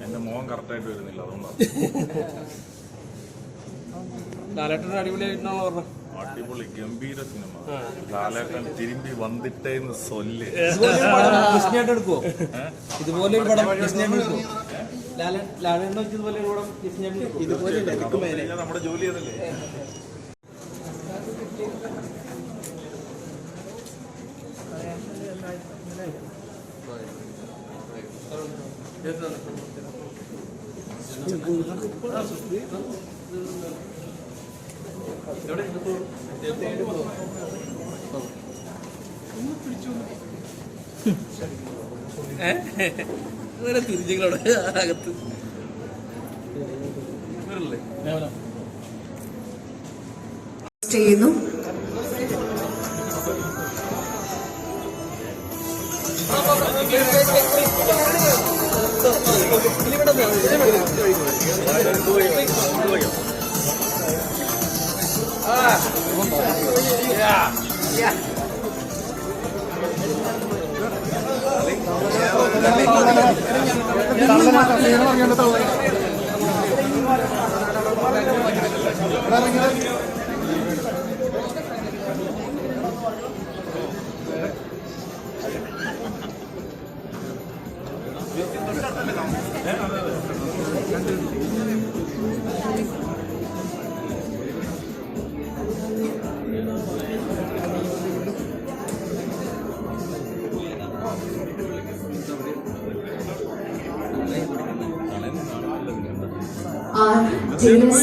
എന്റെ മോൻ കറക്റ്റായിട്ട് വരുന്നില്ല, അതുകൊണ്ടാണ്. ലാലേട്ടൻ അടിപൊളിയായിട്ടാണോ പറഞ്ഞത്? അടിപൊളി ഗംഭീര സിനിമ. ലാലേട്ടൻ തിരുമ്പി വന്നിട്ടേന്ന് സൊല്ല്. എടുക്കുവോ ഇതുപോലെ ഒരു പടം? ലാലേട്ടൻ ഇതുപോലെ ഒരു പടം നമ്മുടെ ജോലി ചെയ്തല്ലേ. തിരിച്ചുകളോട് അകത്ത് ചെയ്യുന്നു.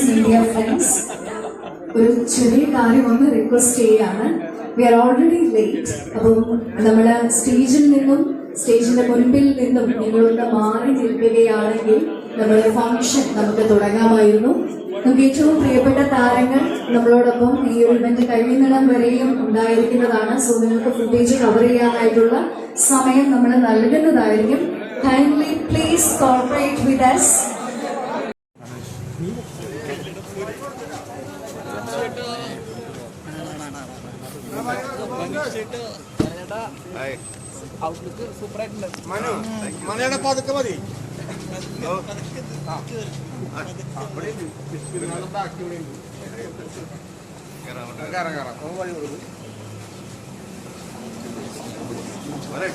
മീഡിയ ഫ്രണ്ട്സ്, ഒരു ചെറിയ കാര്യം ഒന്ന് റിക്വസ്റ്റ് ചെയ്യാണ്. We are already late. അപ്പം നമ്മള് സ്റ്റേജിന്റെ മുൻപിൽ നിന്നും നിങ്ങളൊന്ന് മാറി നിൽക്കുകയാണെങ്കിൽ നമ്മുടെ ഫംഗ്ഷൻ നമുക്ക് തുടങ്ങാമായിരുന്നു. നമുക്ക് ഏറ്റവും പ്രിയപ്പെട്ട താരങ്ങൾ നമ്മളോടൊപ്പം ഈ ഒരു ഇവന്റ് കഴിയുന്നിടം വരെയും ഉണ്ടായിരിക്കുന്നതാണ്. സോ നിങ്ങൾക്ക് ഫുട്ടേജ് കവർ ചെയ്യാനായിട്ടുള്ള സമയം നമ്മൾ നൽകുന്നതായിരിക്കും. Kindly please corporate with us. Outlook സൂപ്പറായിട്ടുണ്ട്. മനയുടെ പതുക്കെ മതി.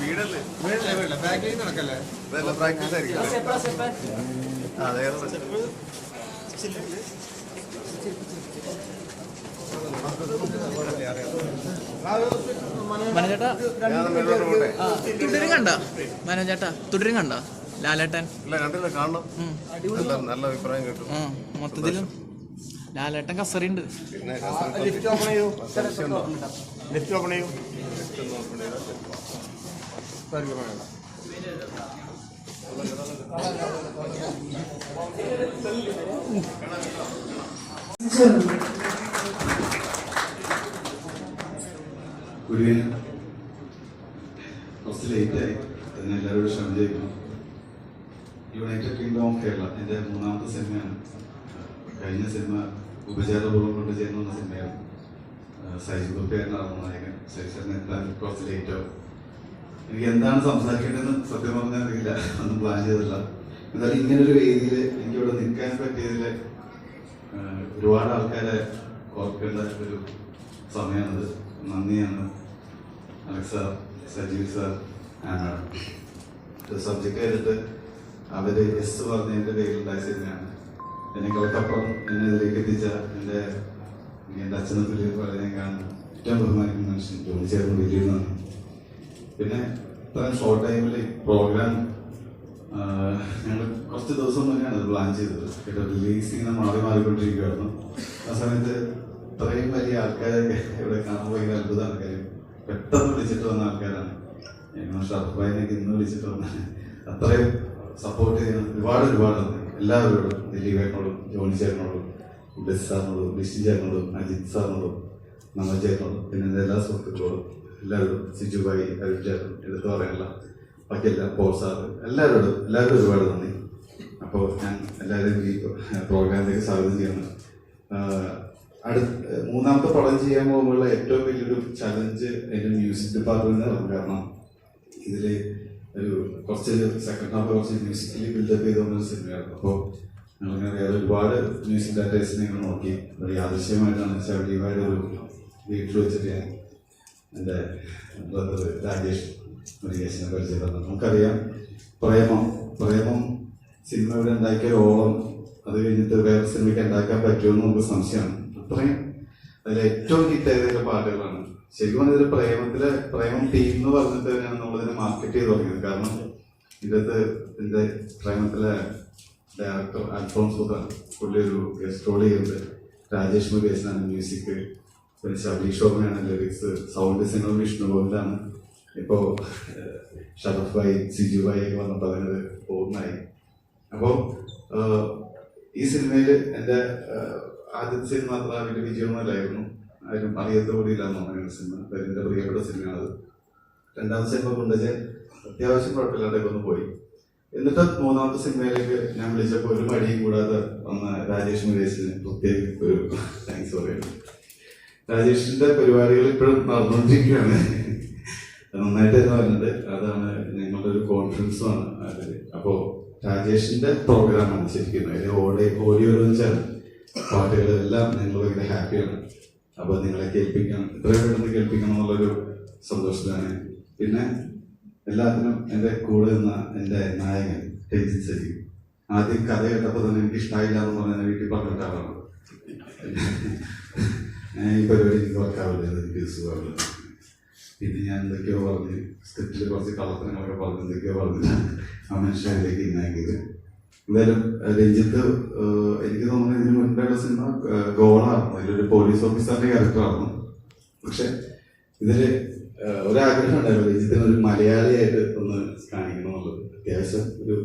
വീടല്ലേ ബാക്കിൽ നടക്കല്ലേ? പ്രാക്ടീസ് ആയിരിക്കും. മനോജേട്ടാ തുടരും കണ്ട? മനോജേട്ടാ തുടരും കണ്ട? ലാലേട്ടൻ കാണണം, നല്ല അഭിപ്രായം കേട്ടു. മൊത്തത്തിലും ലാലേട്ടൻ കസറിയുണ്ട്. കുറച്ച് ലേറ്റായി, അതിന് എല്ലാവരോടും ക്ഷമ ചോദിക്കണം. യുണൈറ്റഡ് കിങ്ഡം ഓഫ് കേരള എൻ്റെ മൂന്നാമത്തെ സിനിമയാണ്. കഴിഞ്ഞ സിനിമ ഉപചാരപൂർവ്വം കൊണ്ട് ചെയ്യുന്ന സിനിമയാണ്. സൈജു ഗോപിയായിരുന്നു നായകൻ. സൈജുവിന് എത്താൻ കുറച്ച് ലേറ്റാവും. എനിക്ക് എന്താണ് സംസാരിക്കേണ്ടതെന്ന് സത്യം പറഞ്ഞാൽ അറിയില്ല, ഒന്നും പ്ലാൻ ചെയ്തില്ല. എന്നാലും ഇങ്ങനൊരു വേദിയിൽ എനിക്കിവിടെ നിൽക്കാൻ പറ്റിയതിൽ ഒരുപാട് ആൾക്കാരെ ഓർക്കേണ്ട ഒരു സമയമാണത്. നന്ദിയാണ് Alex sir, Sajeev sir, subject ചെയ്തിട്ട് അവര് എസ് പറഞ്ഞതിന്റെ പേരിലുണ്ടായ സിനിമയാണ്. എന്നെക്കാളപ്പുറം എന്നെ ഇതിലേക്ക് എത്തിച്ച എൻ്റെ അച്ഛനും തുല്യം പോലെ ഞാൻ കാണുന്നു ഏറ്റവും ബഹുമാനിക്കുന്ന മനുഷ്യൻ ജോലി ചേർന്ന് വലിയ നന്ദി. പിന്നെ ഇത്രയും ഷോർട്ട് ടൈമിൽ പ്രോഗ്രാം ഞങ്ങൾ കുറച്ച് ദിവസം മുന്നെയാണ് അത് പ്ലാൻ ചെയ്തത്. കേട്ടോ, റിലീസ് ഇങ്ങനെ മാറിക്കൊണ്ടിരിക്കുകയായിരുന്നു. ആ സമയത്ത് ഇത്രയും വലിയ ആൾക്കാരൊക്കെ ഇവിടെ കാണാൻ പോയി അത്ഭുതമാണ്. കാര്യം പെട്ടെന്ന് വിളിച്ചിട്ട് വന്ന ആൾക്കാരാണ്. ഞങ്ങൾ ഷർഫായിനൊക്കെ ഇന്ന് വിളിച്ചിട്ട് വന്ന അത്രയും സപ്പോർട്ട് ചെയ്യുന്ന ഒരുപാട് നന്ദി എല്ലാവരോടും. ദിലീപേട്ടനോടും, ജോണി ചേട്ടനോടും, ബെസ് സാറിനോടും, ബിഷി ചേട്ടനോടും, അജിത് സാറിനോടും, നമ്മൾ ചേട്ടനോടും, പിന്നെ എൻ്റെ എല്ലാ സുഹൃത്തുക്കളോടും എല്ലാവരോടും, സിജുബായി, അരുൺ ചേട്ടൻ, എടുത്തു പറയാനുള്ള ബാക്കിയെല്ലാം, പോൾ സാറ്, എല്ലാവരോടും ഒരുപാട് നന്ദി. അപ്പോൾ ഞാൻ എല്ലാവരും ഈ പ്രോഗ്രാമിലേക്ക് സ്വാഗതം ചെയ്യുന്നു. മൂന്നാമത്തെ പടം ചെയ്യാൻ പോകുമ്പോഴുള്ള ഏറ്റവും വലിയൊരു ചലഞ്ച് അതിൻ്റെ മ്യൂസിക് ഡിപ്പാർട്ട്മെന്റ്. കാരണം ഇതിൽ ഒരു കുറച്ച് സെക്കൻഡ് ഹാഫ് കുറച്ച് മ്യൂസിക്കലി ബിൽഡപ്പ് ചെയ്തുകൊണ്ടൊരു സിനിമയായിരുന്നു. അപ്പോൾ ഞങ്ങളിങ്ങനെ ഒരുപാട് മ്യൂസിക് ഡയറക്ടേഴ്സിനെ ഞങ്ങൾ നോക്കി. ഒരു യാദൃശ്യമായിട്ടാണ് ശബരിമാരുടെ ഒരു വീട്ടിൽ വെച്ചിട്ട് ഞാൻ എൻ്റെ ബ്രദർ രാജേഷ് മുരുകേശിനെ പരിചയപ്പെടുന്നത്. നമുക്കറിയാം പ്രേമം സിനിമ ഇവിടെ ഉണ്ടാക്കിയ ഓളം അത് കഴിഞ്ഞിട്ട് വേറെ സിനിമയ്ക്ക് ഉണ്ടാക്കാൻ പറ്റുമെന്ന് നമുക്ക് സംശയമാണ്. അത്രയും അതിൽ ഏറ്റവും ഹിറ്റായതിലെ പാട്ടുകളാണ്. ശരിക്കും പറഞ്ഞാൽ പ്രേമം ടീം എന്ന് പറഞ്ഞിട്ട് തന്നെയാണ് നമ്മളിതിനെ മാർക്കറ്റ് ചെയ്ത് തുടങ്ങിയത്. കാരണം ഇതിൻ്റെ പ്രേമത്തിലെ ഡയറക്ടർ അൽഫോൺസ് പുത്താണ്, പുള്ളി ഒരു ഗസ്റ്റ് റോൾ ചെയ്യുന്നത്. രാജേഷ് മുരുകേശനാണ് മ്യൂസിക്, പിന്നെ ശബരി ശോഭനയാണ് ലിറിക്സ്, സൗണ്ട് ഡിസൈനർ വിഷ്ണു ഗോവിന്ദാണ്. ഇപ്പോൾ ഷറഫ് ഭായി, സിജു ഭായി ഒക്കെ വന്നപ്പോൾ അതിനത് പൂർണ്ണമായി. അപ്പോൾ ഈ സിനിമയിൽ എൻ്റെ ആദ്യത്തെ സിനിമ അത്ര വലിയ വിജയമല്ലായിരുന്നു, ആരും അറിയാത്ത കൂടിയില്ലാന്ന് അങ്ങനെ സിനിമ. എൻ്റെ പ്രിയപ്പെട്ട സിനിമയാണത്. രണ്ടാമത്തെ സിനിമ കൊണ്ടുവച്ച് അത്യാവശ്യം കുഴപ്പമില്ലാതെ ഒന്ന് പോയി. എന്നിട്ട് മൂന്നാമത്തെ സിനിമയിലേക്ക് ഞാൻ വിളിച്ചപ്പോൾ ഒരു മടിയും കൂടാതെ വന്ന രാജേഷ് മുരുകേശിന് പ്രത്യേക ഒരു താങ്ക്സ് പറയുന്നു. രാജേഷിന്റെ പരിപാടികൾ ഇപ്പോഴും നടന്നുകൊണ്ടിരിക്കുകയാണ്, നന്നായിട്ട് തന്നെ വരുന്നുണ്ട്. അതാണ് ഞങ്ങളുടെ ഒരു കോൺഫിഡൻസുമാണ് അതിൽ. അപ്പോൾ രാജേഷിന്റെ പ്രോഗ്രാമാണ് ശരിക്കും ഓഡിയോ വെച്ചാൽ പാട്ടുകളെല്ലാം ഞങ്ങൾ ഭയങ്കര ഹാപ്പിയാണ്. അപ്പോൾ നിങ്ങളെ കേൾപ്പിക്കണം, ഇത്രയും പെട്ടെന്ന് കേൾപ്പിക്കണം എന്നുള്ളൊരു സന്തോഷത്തിലാണ്. പിന്നെ എല്ലാത്തിനും എൻ്റെ കൂടെ നിന്ന എൻ്റെ നായകൻ രഞ്ജിത്ത് സജീവ്. ആദ്യം കഥ കേട്ടപ്പോൾ തന്നെ എനിക്ക് ഇഷ്ടമായില്ല എന്ന് പറഞ്ഞാൽ വീട്ടിൽ പറഞ്ഞിട്ട് ആളാണ്. ഞാൻ ഈ പരിപാടി എനിക്ക് വർക്കാവില്ല, എനിക്ക് സുഖമാവില്ല. പിന്നെ ഞാൻ എന്തൊക്കെയോ പറഞ്ഞ് സ്ക്രിപ്റ്റിൽ കുറച്ച് കളത്തനങ്ങളൊക്കെ പറഞ്ഞ് എന്തൊക്കെയോ പറഞ്ഞില്ല ആ മനുഷ്യരിലേക്ക് ഇന്നാക്കിയത്. എന്തായാലും രഞ്ജിത്ത് എനിക്ക് തോന്നുന്നു ഇതിന് മുൻപുള്ള സിനിമ ഗോളായിരുന്നു, അതിലൊരു പോലീസ് ഓഫീസറിന്റെ ക്യാരക്ടറായിരുന്നു. പക്ഷെ ഇതില് ഒരാഗ്രഹം ഉണ്ടായിരുന്നു രഞ്ജിത്തിന് ഒരു മലയാളിയായിട്ട് ഒന്ന് കാണിക്കണം എന്നുള്ളത്. അത്യാവശ്യം ഒരു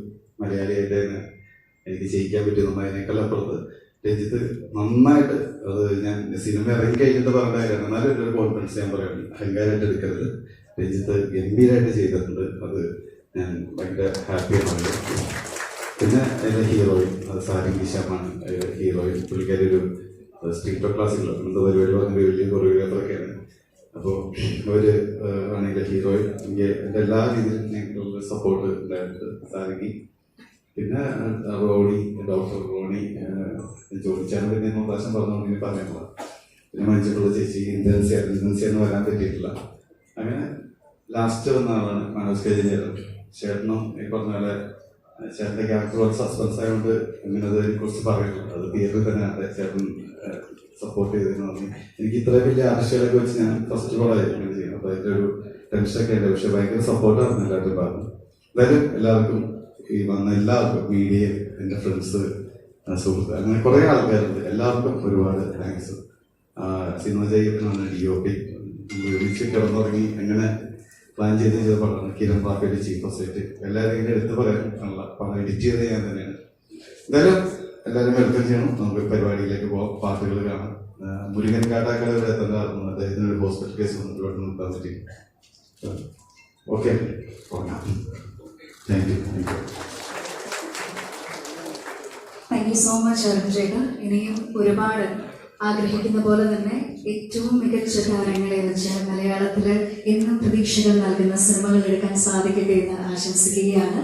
മലയാളിയായിട്ട് തന്നെ എനിക്ക് ചെയ്യിക്കാൻ പറ്റുന്നു. അതിനേക്കാൾ അപ്പുറത്ത് രഞ്ജിത്ത് നന്നായിട്ട്, അത് ഞാൻ സിനിമ ഇറങ്ങി കഴിഞ്ഞിട്ട് പറഞ്ഞ കാര്യമാണ്, എന്നാലും ഒരു കോൺഫിഡൻസ് ഞാൻ പറയുന്നത്, അഹങ്കാരമായിട്ട് എടുക്കരുത്. രഞ്ജിത്ത് ഗംഭീരമായിട്ട് ചെയ്തിട്ടുണ്ട്, അത് ഞാൻ ഭയങ്കര ഹാപ്പിയാണ്. പിന്നെ എൻ്റെ ഹീറോയിൻ സാരംഗി ശർമാണ് ഹീറോയിൻ. പുള്ളിക്കാരി ഒരു സ്ട്രീറ്റ് ക്ലാസ്സിലുള്ള എന്താ പരിപാടി പറഞ്ഞ വലിയ കൊറിയോഗ്രാഫറൊക്കെയാണ്. അപ്പോൾ അവര് ആണ് എൻ്റെ ഹീറോയിൻ. എനിക്ക് എൻ്റെ എല്ലാ രീതിയിലും ഞങ്ങൾക്ക് സപ്പോർട്ട് ഉണ്ടായിട്ടുണ്ട് സാരംഗി. പിന്നെ റോണി, ഡോക്ടർ റോണി ചോദിച്ചാണ്. പിന്നെ പ്രാവശ്യം പറഞ്ഞുകൊണ്ട് ഇനി പറയാനുള്ള. പിന്നെ മനുഷ്യട്ടുള്ള ചേച്ചി ഇൻഡൻസിയെന്ന് വരാൻ പറ്റിയിട്ടില്ല. അങ്ങനെ ലാസ്റ്റ് വന്ന ആളാണ് മനോജ് കെ ചേട്ടൻ. ചേട്ടനും ഈ പറഞ്ഞ പോലെ ചേട്ടൻ്റെ ക്യാരക്ടർ വളരെ സസ്പെൻസ് ആയതുകൊണ്ട് ഇങ്ങനെ അതിനെക്കുറിച്ച് പറയുന്നത് അത് തിയേറ്ററിൽ തന്നെയാണ് ചേട്ടൻ സപ്പോർട്ട് ചെയ്തതെന്ന് പറഞ്ഞു. എനിക്ക് ഇത്ര വലിയ ആശയമൊക്കെ വെച്ച് ഞാൻ ഫസ്റ്റ് പടമായിരുന്നു ചെയ്യുന്നത്. അപ്പോൾ അതിൻ്റെ ഒരു ടെൻഷനൊക്കെ ഉണ്ട്. പക്ഷെ ഭയങ്കര സപ്പോർട്ടായിരുന്നു എല്ലാവരും പറഞ്ഞു. എന്തായാലും എല്ലാവർക്കും ഈ വന്ന എല്ലാവർക്കും, മീഡിയ, എൻ്റെ ഫ്രണ്ട്സ്, സുഹൃത്ത്, അങ്ങനെ കുറേ ആൾക്കാരുണ്ട്, എല്ലാവർക്കും ഒരുപാട് താങ്ക്സ്. സിനിമ ചെയ്യുന്നതാണ് DOP ഒരുമിച്ച് കിടന്നുറങ്ങി എങ്ങനെ പ്ലാൻ ചെയ്ത പടമാണ്. കിരൺ പാപ്പയുടെ ചീഫ് ഓഫ് സ്റ്റേറ്റ്. എല്ലാവരും ഇങ്ങനെ എടുത്ത് പറയാനുള്ള പടം എഡിറ്റ് ചെയ്ത് ഞാൻ തന്നെയാണ്. എന്തായാലും എല്ലാവരും വെൽക്കം ചെയ്യണം. നമുക്ക് പരിപാടിയിലേക്ക് പോകാം, പാട്ടുകൾ കാണാം. മുരുകൻ കാട്ടാക്കട ഇവിടെ എത്തേണ്ടതായിരുന്നു, അദ്ദേഹത്തിന് ഒരു ഹോസ്പിറ്റൽ കേസ് വന്നിട്ട് ഇവിടെ നിർത്താൻ പറ്റി. Okay, thank you. Thank you so much Arun ചേട്ടാ. ഇനിയും ഒരുപാട് ആഗ്രഹിക്കുന്ന പോലെ തന്നെ ഏറ്റവും മികച്ച താരങ്ങളെ വെച്ച് മലയാളത്തിൽ എന്നും പ്രതീക്ഷകൾ നൽകുന്ന സിനിമകൾ എടുക്കാൻ സാധിക്കട്ടെ എന്ന് ആശംസിക്കുകയാണ്.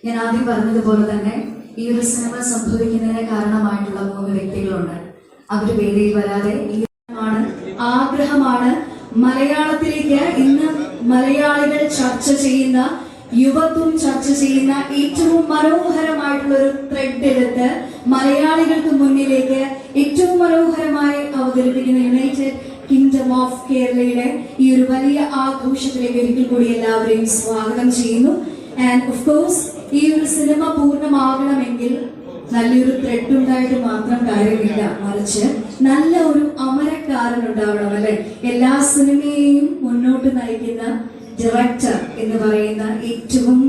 ഞാൻ ആദ്യം പറഞ്ഞതുപോലെ തന്നെ ഈ ഒരു സിനിമ സംഭവിക്കുന്നതിന് കാരണമായിട്ടുള്ള 3 വ്യക്തികളുണ്ട്. അവർ വേദിയിൽ വരാതെ ആഗ്രഹമാണ് മലയാളത്തിലേക്ക് ഇന്ന് മലയാളികൾ ചർച്ച ചെയ്യുന്ന, യുവത്വം ചർച്ച ചെയ്യുന്ന ഏറ്റവും മനോഹരമായിട്ടുള്ള ഒരു ത്രെഡ് എടുത്ത് മലയാളികൾക്ക് മുന്നിലേക്ക് ഏറ്റവും മനോഹരമായി അവതരിപ്പിക്കുന്ന യുണൈറ്റഡ് കിങ്ഡം ഓഫ് കേരളയുടെ ഈ ഒരു വലിയ ആഘോഷത്തിലേക്ക് ഒരിക്കൽ കൂടി എല്ലാവരെയും സ്വാഗതം ചെയ്യുന്നു. ആൻഡ് ഓഫ് കോഴ്സ് ഈ ഒരു സിനിമ പൂർണ്ണമാകണമെങ്കിൽ നല്ലൊരു ത്രെഡ് ഉണ്ടായിട്ട് മാത്രം കാര്യമില്ല, മറിച്ച് നല്ല ഒരു അമരക്കാരൻ ഉണ്ടാവണം, അല്ലെ? എല്ലാ സിനിമയെയും മുന്നോട്ട് നയിക്കുന്ന ഡയറക്ടർ എന്ന് പറയുന്ന ഏറ്റവും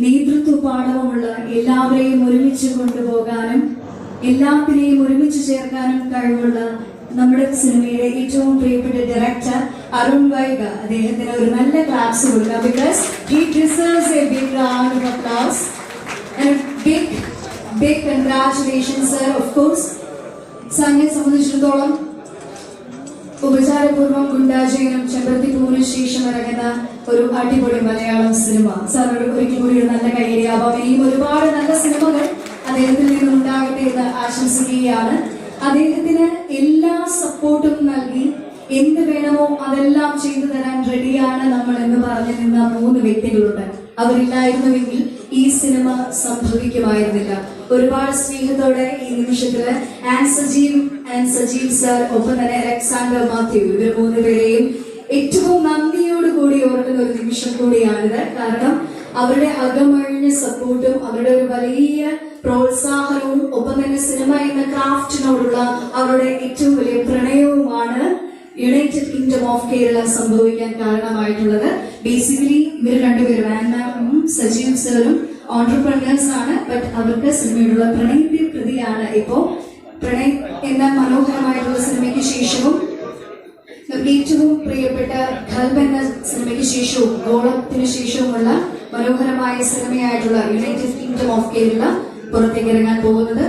നേതൃത്വ പാഠവുമുള്ള, എല്ലാവരെയും ഒരുമിച്ച് കൊണ്ടുപോകാനും എല്ലാത്തിനെയും ഒരുമിച്ച് ചേർക്കാനും കഴിവുള്ള നമ്മുടെ സിനിമയുടെ ഏറ്റവും പ്രിയപ്പെട്ട ഡയറക്ടർ അരുൺ വൈഗ. അദ്ദേഹത്തിന് ഒരു നല്ല ക്ലാപ്സ് കൊടുക്കാം. Because he deserves a big round of applause and big congratulations sir. Of course സംഘത്തെ സംബന്ധിച്ചിടത്തോളം ഉപചാരപൂർവ്വം ഗുണ്ടാജയനും ചെമ്പരത്തിപ്പൂവിന് ശേഷം ഇറങ്ങുന്ന ഒരു അടിപൊളി മലയാളം സിനിമ. സാറിനോട് ഒരിക്കൽ കൂടി ഒരു നല്ല കൈയടിയാവാം. ഇനിയും ഒരുപാട് നല്ല സിനിമകൾ അദ്ദേഹത്തിൽ നിന്നും ഉണ്ടാകട്ടെ എന്ന് ആശംസിക്കുകയാണ്. അദ്ദേഹത്തിന് എല്ലാ സപ്പോർട്ടും നൽകി എന്ത് വേണമോ അതെല്ലാം ചെയ്തു തരാൻ റെഡിയാണ് നമ്മൾ എന്ന് പറഞ്ഞു നിന്ന 3 വ്യക്തികളുണ്ട്. അവരില്ലായിരുന്നുവെങ്കിൽ ഈ സിനിമ സംഭവിക്കുമായിരുന്നില്ല. ഒരുപാട് സ്നേഹത്തോടെ ഈ നിമിഷത്തില് സജീവ് സാർ, ഒപ്പം തന്നെ അലക്സാണ്ടർ മാത്യു, ഇവർ 3 പേരെയും ഏറ്റവും നന്ദിയോടുകൂടി ഓർക്കുന്ന ഒരു നിമിഷം കൂടിയാണിത്. കാരണം അവരുടെ അകമഴിഞ്ഞ സപ്പോർട്ടും അവരുടെ ഒരു വലിയ പ്രോത്സാഹനവും ഒപ്പം തന്നെ സിനിമ എന്ന ക്രാഫ്റ്റിനോടുള്ള അവരുടെ ഏറ്റവും വലിയ പ്രണയവുമാണ് യുണൈറ്റഡ് കിങ്ഡം ഓഫ് കേരള സംഭവിക്കാൻ കാരണമായിട്ടുള്ളത്. ബേസിക്കലി ഇവർ രണ്ടുപേരും ആൻമാമും സജീവ് സാറും ഓൺട്രപ്രനേഴ്സ് ആണ്. ബട്ട് അവർക്ക് സിനിമയോടുള്ള പ്രണയത്തിന്റെ പ്രതിയാണ് ഇപ്പോ. പ്രണയം എന്ന മനോഹരമായിട്ടുള്ള സിനിമയ്ക്ക് ശേഷവും ഏറ്റവും പ്രിയപ്പെട്ട ഖൽബ് എന്ന സിനിമയ്ക്ക് ശേഷവും ഗോളത്തിന് ശേഷവുമുള്ള മനോഹരമായ സിനിമയായിട്ടുള്ള യുണൈറ്റഡ് കിങ്ഡം ഓഫ് കേരള പുറത്തേക്ക് ഇറങ്ങാൻ പോകുന്നത്.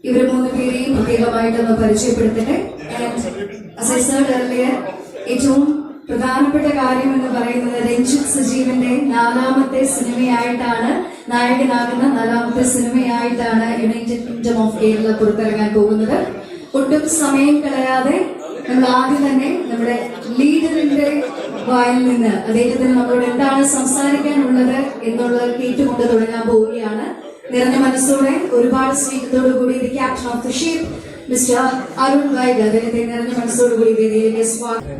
ഇവർ 3 പേരെയും പ്രത്യേകമായിട്ടൊന്ന് പരിചയപ്പെടുത്തട്ടെ. As I said earlier, ഏറ്റവും പ്രധാനപ്പെട്ട കാര്യം എന്ന് പറയുന്നത് രഞ്ജിത്ത് സജീവിന്റെ 4ാമത്തെ സിനിമയായിട്ടാണ്, നായകനാകുന്ന 4ാമത്തെ സിനിമയായിട്ടാണ് യുണൈറ്റഡ് കിങ്ഡം ഓഫ് കേരള പുറത്തിറങ്ങാൻ പോകുന്നത്. ഒട്ടും സമയം കളയാതെ നമ്മൾ ആദ്യം തന്നെ നമ്മുടെ ലീഡറിന്റെ വായിൽ നിന്ന് അദ്ദേഹത്തിന് നമ്മളോട് എന്താണ് സംസാരിക്കാനുള്ളത് എന്നുള്ളത് കേട്ടുകൊണ്ട് തുടങ്ങാൻ പോവുകയാണ്. നിറഞ്ഞ മനസ്സോടെ ഒരുപാട് സ്നേഹത്തോടു കൂടി the captain of the ship mister Arun Vaig, അദ്ദേഹത്തെ നിറഞ്ഞ മനസ്സോടു കൂടി വേദിയിലേക്ക് സ്വാഗതം.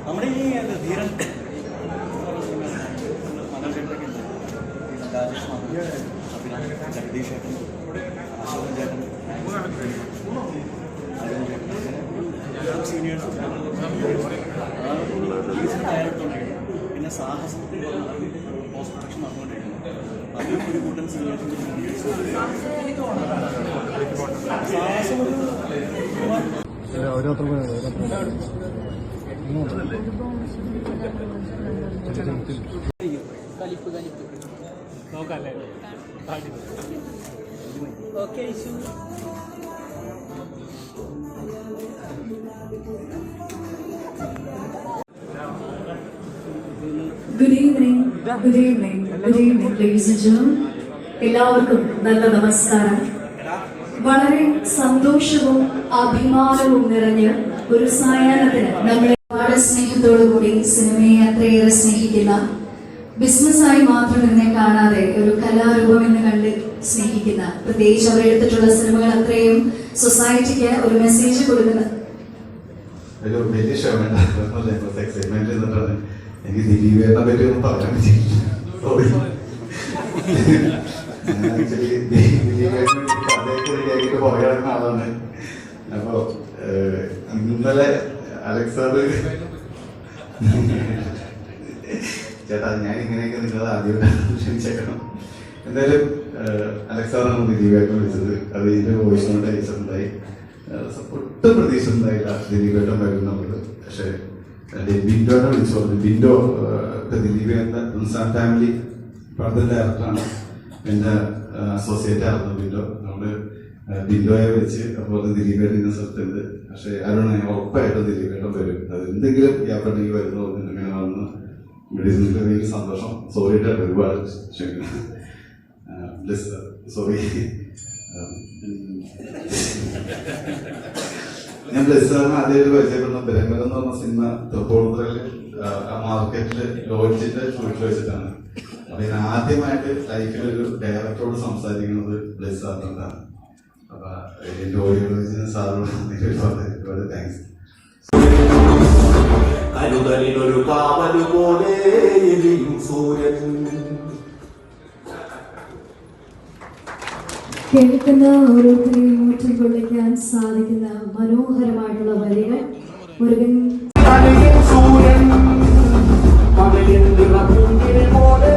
നമ്മുടെ ഈ ധീരൻ ജഗദീഷ് ചേട്ടൻ, അശോകൻ ചേട്ടൻ, സീനിയേഴ്സ് തയ്യാറെടുത്തോണ്ടിരിക്കുന്നു. പിന്നെ സാഹസത്തിൽ പോസ്റ്റ് പ്രൊഡക്ഷൻ നടന്നുകൊണ്ടിരിക്കുന്നു. അതിലും ഒരു കൂട്ടം സീനിയേഴ്സ് സാഹസം നോക്കല്ലേ okay. Good evening, ladies and gentlemen. എല്ലാവർക്കും നല്ല നമസ്കാരം. വളരെ സന്തോഷവും അഭിമാനവും നിറഞ്ഞ ഒരു സായാഹ്നത്തിന് നമ്മളെ വളരെ സ്നേഹത്തോടുകൂടി സിനിമയെ അത്രയേറെ സ്നേഹിക്കുന്ന, ബിസിനസ്സായി മാത്രം എന്നെ കാണാതെ ഒരു കലാരൂപം എന്ന് കണ്ട് സ്നേഹിക്കുന്ന, പ്രത്യേകിച്ച് അവരെടുത്തിട്ടുള്ള സിനിമകൾ അത്രയും സൊസൈറ്റിക്ക് ഒരു മെസ്സേജ് കൊടുക്കുന്ന ഒരു വലിയ ഷോ എക്സൈറ്റ്മെന്റ് എന്നിട്ടാണ് എനിക്ക് ദിലീപേട്ടനെ പറ്റി ഒന്നും പറയാൻ പറ്റില്ല. ദിലീപേട്ടൻ പറയാവുന്ന ആളാണ്. അപ്പൊ ഇന്നലെ അലക്സാറ് ചേട്ടാ ഞാൻ ഇങ്ങനെയൊക്കെ നിങ്ങൾ ആദ്യമായിട്ടാണ് ക്ഷണിച്ചേക്കണം. എന്തായാലും അലക്സാറാണ് ദിലീപേട്ടൻ വിളിച്ചത്. അത് ഇതിന്റെ വോയിസ് നോട്ട് അയച്ചിട്ടുണ്ടായി. ഒട്ടും പ്രതീക്ഷ ഉണ്ടായില്ല ദിലീപേട്ടൻ വരുന്നുള്ളത്. പക്ഷെ ബിൻഡോനെ വിളിച്ചു പറഞ്ഞു. ബിൻഡോ ദിലീപേട്ടൻ ഇൻസാൻ ഫാമിലി പടത്തിന്റെ ഡയറക്ടറാണ്. എന്റെ അസോസിയേറ്റ് ആയിരുന്നു ബിൻഡോ. നമ്മള് ബിൻഡോയെ വെച്ച് അപ്പോൾ ദിലീപേട്ടൻ ഇന്ന സ്ഥലത്തുണ്ട്. പക്ഷെ അരുണ് ഉറപ്പായിട്ടും ദിലീപേട്ടൻ വരും. അത് എന്തെങ്കിലും യാത്രണ്ടെങ്കിൽ വരുന്നു ഇങ്ങനെ വന്ന് വിളിച്ചതിൽ എനിക്ക് സന്തോഷം. സോറി കേട്ടോ, ഒരുപാട് ക്ഷമിക്കണം. സോറി. ഞാൻ ബ്ലസ്സാറിന് ആദ്യമായിട്ട് പരിചയപ്പെടുന്ന ബലങ്കരം എന്ന് പറഞ്ഞ സിനിമ തൃപ്പൂണിത്തുറയില് മാർക്കറ്റില് ലോഡ്ജിന്റെ ഷൂട്ടിൽ വെച്ചിട്ടാണ്. അപ്പൊ ഞാൻ ആദ്യമായിട്ട് ലൈഫിൽ ഒരു ഡയറക്ടറോട് സംസാരിക്കുന്നത് ബ്ലസ്സാറിനോടാണ്. അപ്പൊ എന്റെ ഓഡിയോ സാറിനോട് ഒരുപാട് താങ്ക്സ്. കരുതലിനൊരു കാവല് പോലെ സൂര്യൻ കേൾക്കുന്ന ഓരോരുത്തരെയും ഊറ്റം കൊള്ളിക്കാൻ സാധിക്കുന്ന മനോഹരമായിട്ടുള്ള വരികൾ മുരുകൻ സൂര്യൻ പോലെ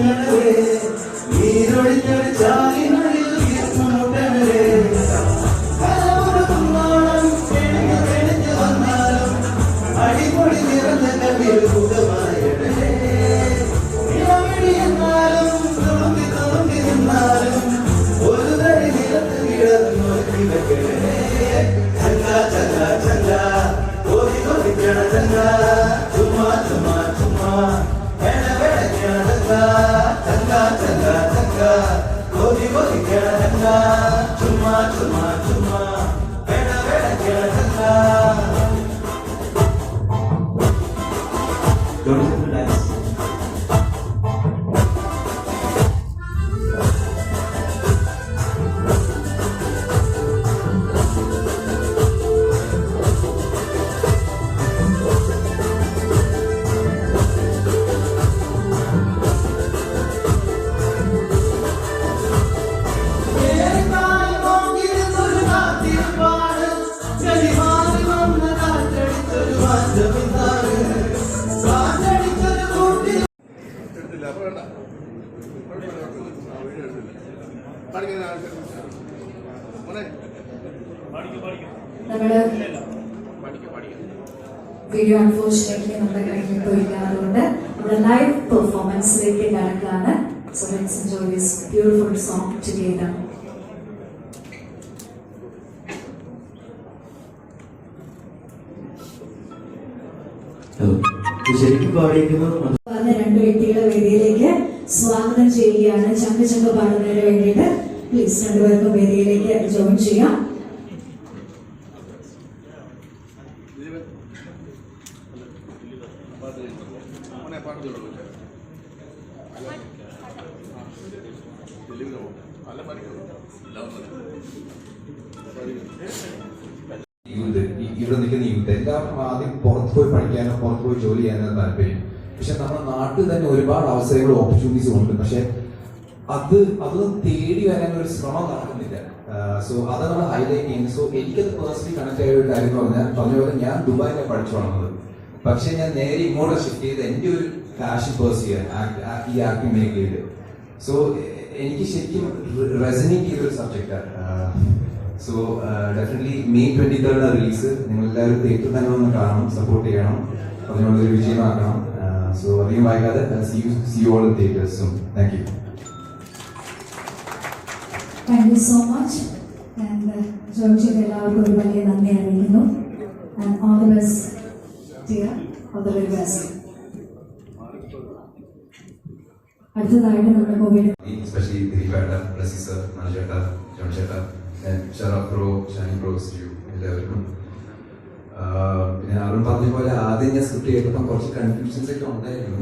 ഞങ്ങളെ നീരൊഴിഞ്ഞൊരു ചാലിനുള്ളിൽ മുട്ടനരെ വന്നാലും അടിപൊളി നിറഞ്ഞ കവിൽ കൂടമായിടേ എന്നാലും തോന്നി തോന്നി നിന്നാലും ഒരു തടി നിലത്ത് കിടന്നൊരുക്കി വെക്കണേ ചങ്ക ചങ്ക ചങ്ക കോരി കൊതിക്കണ ചങ്ക ചുമ്മാ ചുമ്മാ ചുമ്മാ വേണ വേണക്കണ ചങ്ക ചങ്ക ചങ്ക ചങ്ക കോരി കൊതിക്കണ ചങ്ക ചുമ്മാ ചുമ്മാ ചുമ്മാ വേണ വേണക്കണ ചങ്ക. നമ്മള് വീഡിയോ അൺഫോർച്ചുനേറ്റ്ലി നമ്മുടെ കയ്യിൽ പോയില്ല, അതുകൊണ്ട് നമ്മുടെ ലൈവ് പെർഫോമൻസിലേക്ക് കടക്കാണ്. So let's enjoy this beautiful song together. ശരിക്കും പാടിയിരിക്കുന്നത് പറഞ്ഞ രണ്ട് വ്യക്തികളെ വേദിയിലേക്ക് സ്വാഗതം ചെയ്യുകയാണ്. ചങ്ക ചങ്ക പാടുന്നതിന് വേണ്ടിയിട്ട് പ്ലീസ് രണ്ടുപേർക്കും വേദിയിലേക്ക് ജോയിൻ ചെയ്യാം. ഇവിടെ നിൽക്കുന്ന യൂത്ത് എല്ലാവരും ആദ്യം പുറത്ത് പോയി പഠിക്കാനോ പുറത്ത് പോയി ജോലി ചെയ്യാനോ താല്പര്യം. പക്ഷെ നമ്മുടെ നാട്ടിൽ തന്നെ ഒരുപാട് അവസരങ്ങളും ഓപ്പർച്യൂണിറ്റീസും ഉണ്ട്. പക്ഷെ അതൊന്നും തേടി വരാൻ ഒരു ശ്രമം നടക്കുന്നില്ല. സോ അത് നമ്മൾ ഹൈലൈറ്റ് ചെയ്യുന്നത്. സോ എനിക്കത് പേഴ്സണലി കണക്ട് ആയ ഒരു കാര്യം എന്ന് പറഞ്ഞ പോലെ ഞാൻ ദുബായിലാണ് പഠിച്ചു വളർന്നത്. പക്ഷെ ഞാൻ നേരെ ഇങ്ങോട്ട് ഷിഫ്റ്റ് ചെയ്ത് എൻ്റെ ഒരു പാഷൻ പേഴ്സ് ചെയ്യാൻ ഈ ആക്ടിംഗ് മേഖലയിൽ. സോ എനിക്ക് ശരിക്കും റെസനേറ്റ് ചെയ്തൊരു സബ്ജക്റ്റാണ്. So definitely May 23 release. നിങ്ങൾ എല്ലാവരും തിയേറ്ററിൽ തന്നെ ഒന്ന് കാണണം, സപ്പോർട്ട് ചെയ്യണം, അതിനുള്ളൊരു വിജയമാക്കണം. സോ അധികം വൈകാതെ see you all in theaters soon. Thank you. Thank you so much. And ജോർജിന് എല്ലാവർക്കും ഒരു വലിയ നന്ദി അറിയിക്കുന്നു. And all the best dear, all the very best. അടുത്തതായിട്ട് നമ്മുടെ കോവിഡ് Especially ദിലീപേട്ട, ബ്ലസ്സി സർ, മനോജേട്ട, ജോൺ ചേട്ട, ഷറഫ് ബ്രോ, ഷാനി ബ്രോ, എല്ലാവർക്കും. പിന്നെ അരുൺ പറഞ്ഞ പോലെ ആദ്യം ഞാൻ സ്ക്രിപ്റ്റ് ചെയ്തപ്പോൾ കുറച്ച് കൺഫ്യൂഷൻസ് ഒക്കെ ഉണ്ടായിരുന്നു.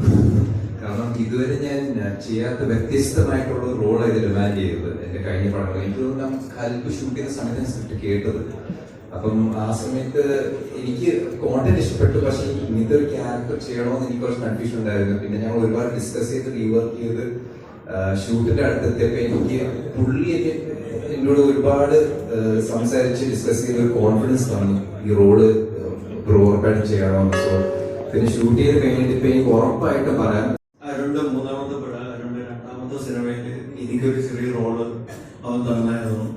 കാരണം ഇതുവരെ ഞാൻ ചെയ്യാത്ത വ്യത്യസ്തമായിട്ടുള്ള ഒരു റോളാണ് ഇത് ഡിമാൻഡ് ചെയ്തത് എന്റെ കഴിഞ്ഞ പടങ്ങൾ. എനിക്ക് തോന്നുന്നു കൽപ്പ് ഷൂട്ട് ചെയ്യുന്ന സമയത്ത് ഞാൻ സ്ക്രിപ്റ്റ് കേട്ടത്. അപ്പം ആ സമയത്ത് എനിക്ക് കോണ്ടന്റ് ഇഷ്ടപ്പെട്ടു. പക്ഷെ ഇങ്ങനത്തെ ഒരു ക്യാരക്ടർ ചെയ്യണമെന്ന് എനിക്ക് കുറച്ച് കൺഫ്യൂഷൻ ഉണ്ടായിരുന്നു. പിന്നെ ഞങ്ങൾ ഒരുപാട് ഡിസ്കസ് ചെയ്ത് റീവർക്ക് ചെയ്ത് ഷൂട്ടിന്റെ അടുത്തെത്തിയപ്പോൾ എനിക്ക് പുള്ളി എന്നോട് ഒരുപാട് സംസാരിച്ച് ഡിസ്കസ് ചെയ്ത ഒരു കോൺഫിഡൻസ് തന്നു ഈ റോള് ഉറപ്പായിട്ടും ചെയ്യണമെന്ന്. സോ പിന്നെ ഷൂട്ട് ചെയ്ത് കഴിഞ്ഞിട്ട് ഇപ്പൊ എനിക്ക് ഉറപ്പായിട്ടും പറയാം അരുണിന്റെ മൂന്നാമത്തെ പട, അരുണിന്റെ രണ്ടാമത്തെ സിനിമയിൽ എനിക്കൊരു ചെറിയ റോള് അവൻ തന്നായിരുന്നു.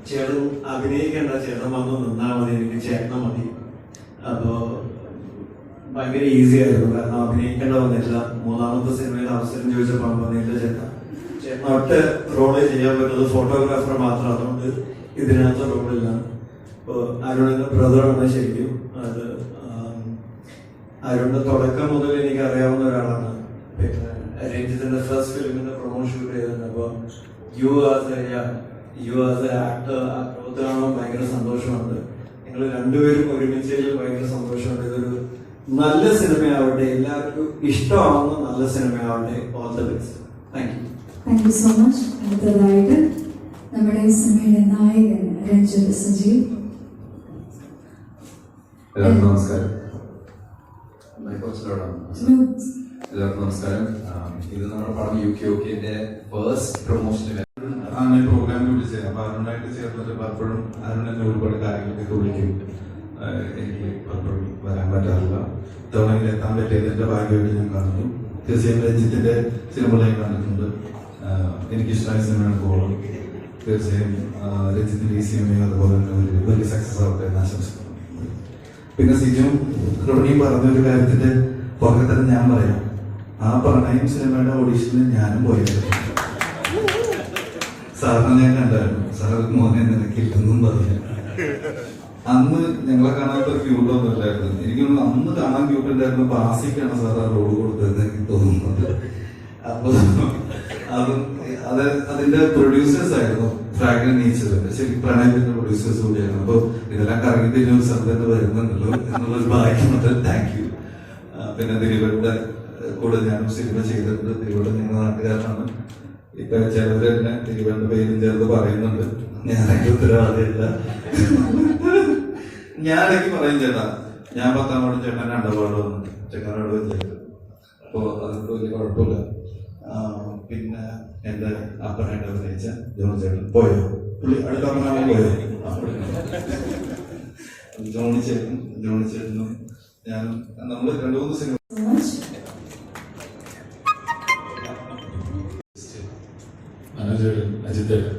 ചേട്ടൻ അഭിനയിക്കേണ്ട, ചേട്ടൻ വന്ന് നിന്നാ മതി, എനിക്ക് ചേട്ടനെ മതി. അപ്പോ ഭയങ്കര ഈസി ആയിരുന്നു, കാരണം അഭിനയിക്കേണ്ട വന്നില്ല. മൂന്നാമത്തെ സിനിമയിൽ അവസരം ചോദിച്ചപ്പോൾ വന്നില്ല ചേട്ടൻ ഒറ്റ റോള് ചെയ്യാൻ പറ്റുന്നത് ഫോട്ടോഗ്രാഫർ മാത്രം, അതുകൊണ്ട് ഇതിനകത്ത് റോളില്ല. അപ്പോ അരുണിന്റെ ബ്രദറാണ് ശരിക്കും. അത് അരുണിന്റെ തുടക്കം മുതൽ എനിക്ക് അറിയാവുന്ന ഒരാളാണ്. പിന്നെ രഞ്ജിത്തിന്റെ ഫസ്റ്റ് ഫിലിമിന്റെ പ്രൊമോഷൻ ഷൂട്ട് ചെയ്തിട്ടുണ്ട്. അപ്പൊ യു ആസ് എ ആക്ടർ ആ ഗ്രോത്ത് കാണുമ്പോൾ ഭയങ്കര സന്തോഷമുണ്ട്. നിങ്ങൾ രണ്ടുപേരും ഒരുമിച്ചതിൽ ഭയങ്കര സന്തോഷമുണ്ട്. ഇതൊരു നല്ല സിനിമയാവട്ടെ, എല്ലാവർക്കും ഇഷ്ടമാവുന്ന നല്ല സിനിമയാവട്ടെ. All the best. Thank you. Thank you so much. അടുത്തതായിട്ട് നമ്മുടെ സിനിമയിലെ നായകൻ രഞ്ജിത്ത് സജീവ്. എല്ലാവർക്കും നമസ്കാരം. എല്ലാവർക്കും നമസ്കാരം. ഇത് നമ്മുടെ പടം UK-ന്റെ ഫസ്റ്റ് പ്രൊമോഷൻ അങ്ങനെ പ്രോഗ്രാമിൽ വിളിച്ചത്. അപ്പൊ അരുണായിട്ട് ചേർന്നിട്ട് പലപ്പോഴും അരുൺ എന്നെ ഒരുപാട് കാര്യങ്ങളൊക്കെ വിളിക്കും. എനിക്ക് പലപ്പോഴും വരാൻ പറ്റാറില്ല. ഇത്തവണ എത്താൻ പറ്റിയത് എന്റെ ഭാഗ്യമായിട്ട് ഞാൻ കാണുന്നു. തീർച്ചയായും രഞ്ജിത്തിന്റെ സിനിമകളെ കണ്ടിട്ടുണ്ട്. എനിക്കിഷ്ടമായ സിനിമയാണ് ഗോളം. തീർച്ചയായും രഞ്ജിത്തിന്റെ ഈ സിനിമയും അതുപോലെ തന്നെ ഒരു വലിയ സക്സസ് ആവട്ടെ എന്ന് ആശംസിക്കുന്നു. പിന്നെ സിജും റോണിയും പറഞ്ഞൊരു കാര്യത്തിന്റെ പുറകെ തന്നെ ഞാൻ പറയാം, ആ പ്രണയം സിനിമയുടെ ഓഡീഷനിൽ ഞാനും പോയിരുന്നു. സാറിനെ ഞാൻ കണ്ടായിരുന്നു. സാർ മോനെ നിനക്കില്ലെന്നും പറഞ്ഞു. അന്ന് ഞങ്ങളെ കാണാത്ത ഒരു ക്യൂട്ടൊന്നും ഇല്ലായിരുന്നു. എനിക്ക് അന്ന് കാണാൻ ക്യൂട്ട് ഉണ്ടായിരുന്നു. ബാസിക്കാണ് സാർ ആ റോഡ് കൊടുത്തതെന്ന് എനിക്ക് തോന്നുന്നത്. അപ്പൊ അതിന്റെ പ്രൊഡ്യൂസേഴ്സ് ആയിരുന്നു ഫ്രാഗ്രൻ നേച്ചർ. ശരി, പ്രണയത്തിന്റെ പ്രൊഡ്യൂസേഴ്സ് കൂടിയായിരുന്നു. അപ്പൊ ഇതെല്ലാം കറങ്ങി തിരിഞ്ഞ ഒരു സ്ഥലത്ത് തന്നെ വരുന്നുണ്ടല്ലോ എന്നുള്ളൊരു ഭാഗ്യമുണ്ട്. Thank you. പിന്നെ ദിലീപന്റെ കൂടെ ഞാനും സിനിമ ചെയ്തിട്ടുണ്ട്. ദിലീപന്റെ നിങ്ങളുടെ നാട്ടുകാരനാണ്. ഇപ്പൊ ചിലവര് തന്നെ ദിലീപന്റെ പേരും ചേർത്ത് പറയുന്നുണ്ട്. ഞാനൊക്കെ ഉത്തരവാദിയല്ല. ഞാനൊക്കെ പറയും ചേട്ടാ, ഞാൻ 10ാം വാർഡ് ചേട്ടൻ 2ാം വാർഡ് വന്നു ചെങ്ങനാട് വെച്ചത്. അപ്പൊ അതൊക്കെ വലിയ കുഴപ്പമില്ല. പിന്നെ എന്റെ അപ്പനായിട്ട് അഭിനയിച്ച ജോൺ ചേട്ടൻ പോയോ, പുള്ളി അടുത്ത അപ്പനാവും പോയോ, ജോണി ചേട്ടനും ഞാനും നമ്മള് 2-3 സിനിമ മനോജേട്ടൻ, അജിത്തേട്ടൻ,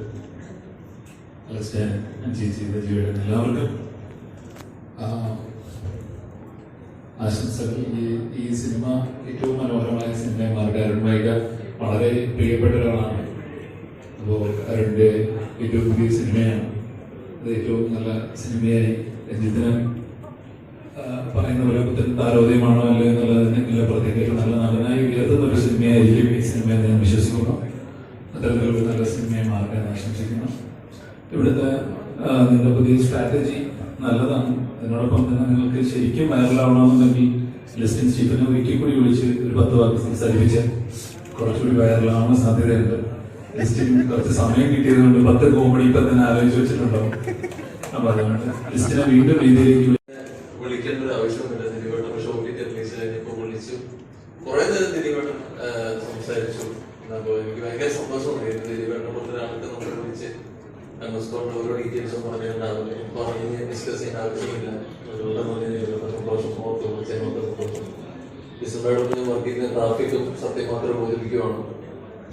അലക്സ്റ്റേൻ, ചേച്ചി, രജിയേട്ടൻ, എല്ലാവർക്കും ആശംസകൾ. ഈ സിനിമ ഏറ്റവും മനോഹരമായ സിനിമയായി മാറട്ടെ. അരുൺ വൈഗ വളരെ പ്രിയപ്പെട്ട ഒരാളാണ്. അപ്പോൾ അരുണിൻ്റെ ഏറ്റവും പുതിയ സിനിമയാണ്. അത് ഏറ്റവും നല്ല സിനിമയായി രഞ്ജിത്തിന് പറയുന്ന പോലെ പുത്തൻ താരോദയമാണോ അല്ലേ എന്നുള്ളതിന് പ്രത്യേകിച്ച് നല്ല നടനായി ഉയർത്തുന്ന ഒരു സിനിമയായിരിക്കും ഈ സിനിമയെന്ന് ഞാൻ വിശ്വസിക്കുന്നു. അത്തരത്തിലൊരു നല്ല സിനിമയെ മാറട്ടെ എന്ന് ആശംസിക്കുന്നു. ഇവിടുത്തെ നിങ്ങളുടെ പുതിയ സ്ട്രാറ്റജി നല്ലതാണ്. അതിനോടൊപ്പം തന്നെ നിങ്ങൾക്ക് ശരിക്കും വൈറലാവണമെന്നുണ്ടെങ്കിൽ ലിസ്റ്റിൻ സ്റ്റീഫനെ ഒരിക്കൽ കൂടി വിളിച്ച് ഒരു 10 വാക്ക് സംസാരിപ്പിച്ച് കുറച്ചുകൂടി വൈറലാവാൻ സാധ്യതയുണ്ട്. ലിസ്റ്റിന് കുറച്ച് സമയം കിട്ടിയത് കൊണ്ട് 10 കോമഡി ഇപ്പം തന്നെ ആലോചിച്ച് വെച്ചിട്ടുണ്ടാവും. അപ്പൊ അതുകൊണ്ട് ലിസ്റ്റിനെ വീണ്ടും രീതിയിലേക്ക് വിളിക്കേണ്ട ഒരു ആവശ്യമില്ല. ദിലീപേട്ടൻ ഷോപ്പിന്റെ റിലീസ് കഴിഞ്ഞപ്പോൾ വിളിച്ചു, കുറെ നേരം ദിലീപേട്ടൻ സംസാരിച്ചു. അപ്പോൾ എനിക്ക് ഭയങ്കര സന്തോഷമായിരുന്നു. ദിലീപേട്ടനെ പോലത്തെ ഒരാൾക്ക് നമ്മൾ വിളിച്ച് സ്കോട്ട് ഓരോ ഡീറ്റെയിൽസും പറഞ്ഞിട്ടുണ്ടാവില്ല. പറഞ്ഞ് ഡിസ്കസ് ചെയ്യുന്ന ആവശ്യമില്ല. സന്തോഷം, സന്തോഷം. ഡിസംബറോട് വർക്ക് ചെയ്യുന്ന ട്രാഫിക്കും സത്യം മാത്രം ബോധിപ്പിക്കുവാണ്.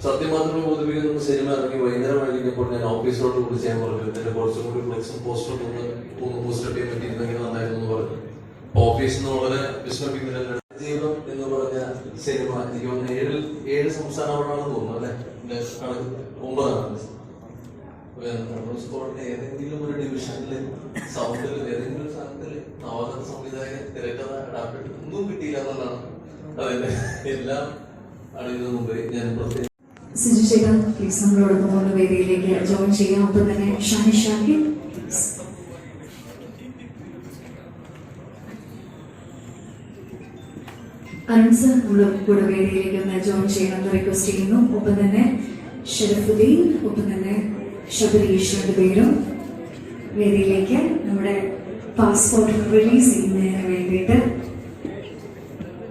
സത്യം മാത്രം ബോധിപ്പിക്കുന്ന സിനിമ ഇറങ്ങി വൈകുന്നേരം കഴിഞ്ഞപ്പോൾ ഞാൻ ഓഫീസിലോട്ട് വിളിച്ച് ഞാൻ പറഞ്ഞു, ഇതിന്റെ കുറച്ചും കൂടി ഫ്ലെക്സും പോസ്റ്ററും ഒന്ന് പോസ്റ്റ് ചെയ്യാൻ പറ്റിയിരുന്നെങ്കിൽ നന്നായിരുന്നു എന്ന് പറഞ്ഞു. ഓഫീസിൽ നിന്ന് വളരെ വിശ്രമിക്കുന്നില്ല. ജീവം എന്ന് പറഞ്ഞ സിനിമ എനിക്ക് തോന്നുന്നു 7 സംസ്ഥാന അവാർഡാണെന്ന് തോന്നുന്നു അല്ലെ. 9ആണ്. ഏതെങ്കിലും ഒരു ഡിവിഷനില് സൗണ്ടില് ഏതെങ്കിലും സ്ഥലത്തില് നവാഗത സംവിധായകൻ തിരക്കഥ അഡാപ്റ്റ് ഒന്നും കിട്ടിയില്ല എന്നുള്ളതാണ് അതിന്റെ എല്ലാം ആളുകൾക്ക് മുമ്പ് ഞാൻ പ്രത്യേകം. സിജു ചേട്ടൻ പ്ലീസ് നമ്മളോടൊപ്പം ഒന്ന് വേദിയിലേക്ക് ജോയിൻ ചെയ്യാം. ഒപ്പം തന്നെ ഷാഹിഷാഹി അരുൺ സർ നമ്മുടെ കൂടെ വേദിയിലേക്ക് ഒന്ന് ജോയിൻ ചെയ്യണമെന്ന് റിക്വസ്റ്റ് ചെയ്യുന്നു. ഒപ്പം തന്നെ ഷെറഫുദ്ദീൻ, ഒപ്പം തന്നെ ശബരീഷ് പേരും വേദിയിലേക്ക് നമ്മുടെ പാസ്പോർട്ട് റിലീസ് ചെയ്യുന്നതിന് വേണ്ടിയിട്ട്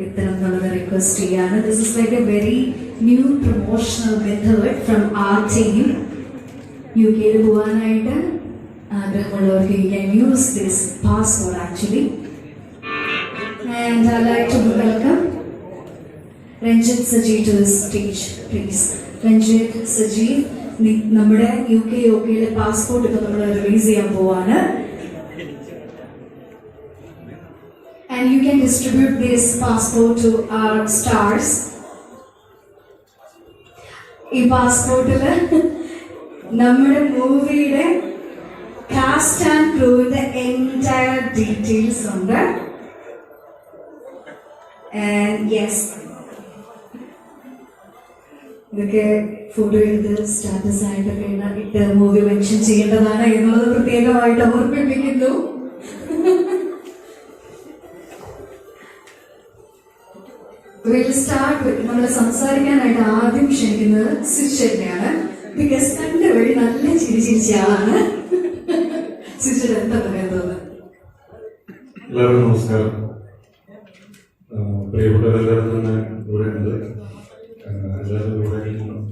എത്തണം എന്നുള്ളത് റിക്വസ്റ്റ് ചെയ്യാണ്. This is like a very new promotional method from our team. UK പോകാനായിട്ട് ആഗ്രഹമുള്ളവർക്ക് you can use this passport actually. And I like to welcome Ranjith Saji to the stage please. Ranjith Saji, നമ്മുടെ UK പാസ്പോർട്ട് ഇപ്പൊ നമ്മൾ റിലീസ് ചെയ്യാൻ പോവാണ്. And you can distribute this passport to our stars. ഈ പാസ്പോർട്ടില് നമ്മുടെ മൂവിയുടെ കാസ്റ്റ് ആൻഡ് ക്രൂവിന്റെ എൻറ്റയർ ഡീറ്റെയിൽസ് ഉണ്ട്. Yes, ഇതൊക്കെ ഫോട്ടോ എടുത്ത് സ്റ്റാറ്റസ് ആയിട്ടൊക്കെ ഇട്ട് മൂവി മെൻഷൻ ചെയ്യേണ്ടതാണ് എന്നുള്ളത് പ്രത്യേകമായിട്ട് ഓർമ്മിപ്പിക്കുന്നു. നമ്മൾ സംസാരിക്കാനായിട്ട് ആദ്യം ക്ഷണിക്കുന്നത് സിജുചേട്ടനെയാണ്. ബിക്കോസ് കണ്ട വഴി നല്ല ചിരിച്ച ആളാണ്. സിജുചേട്ടൻ എന്താ പറയാൻ തോന്നുന്നത്? എല്ലാവർക്കും നമസ്കാരം. പ്രിയപ്പെട്ടവരെല്ലാവരും തന്നെ ഇവിടെ ഉണ്ട്. എല്ലാവരും ഇവിടെ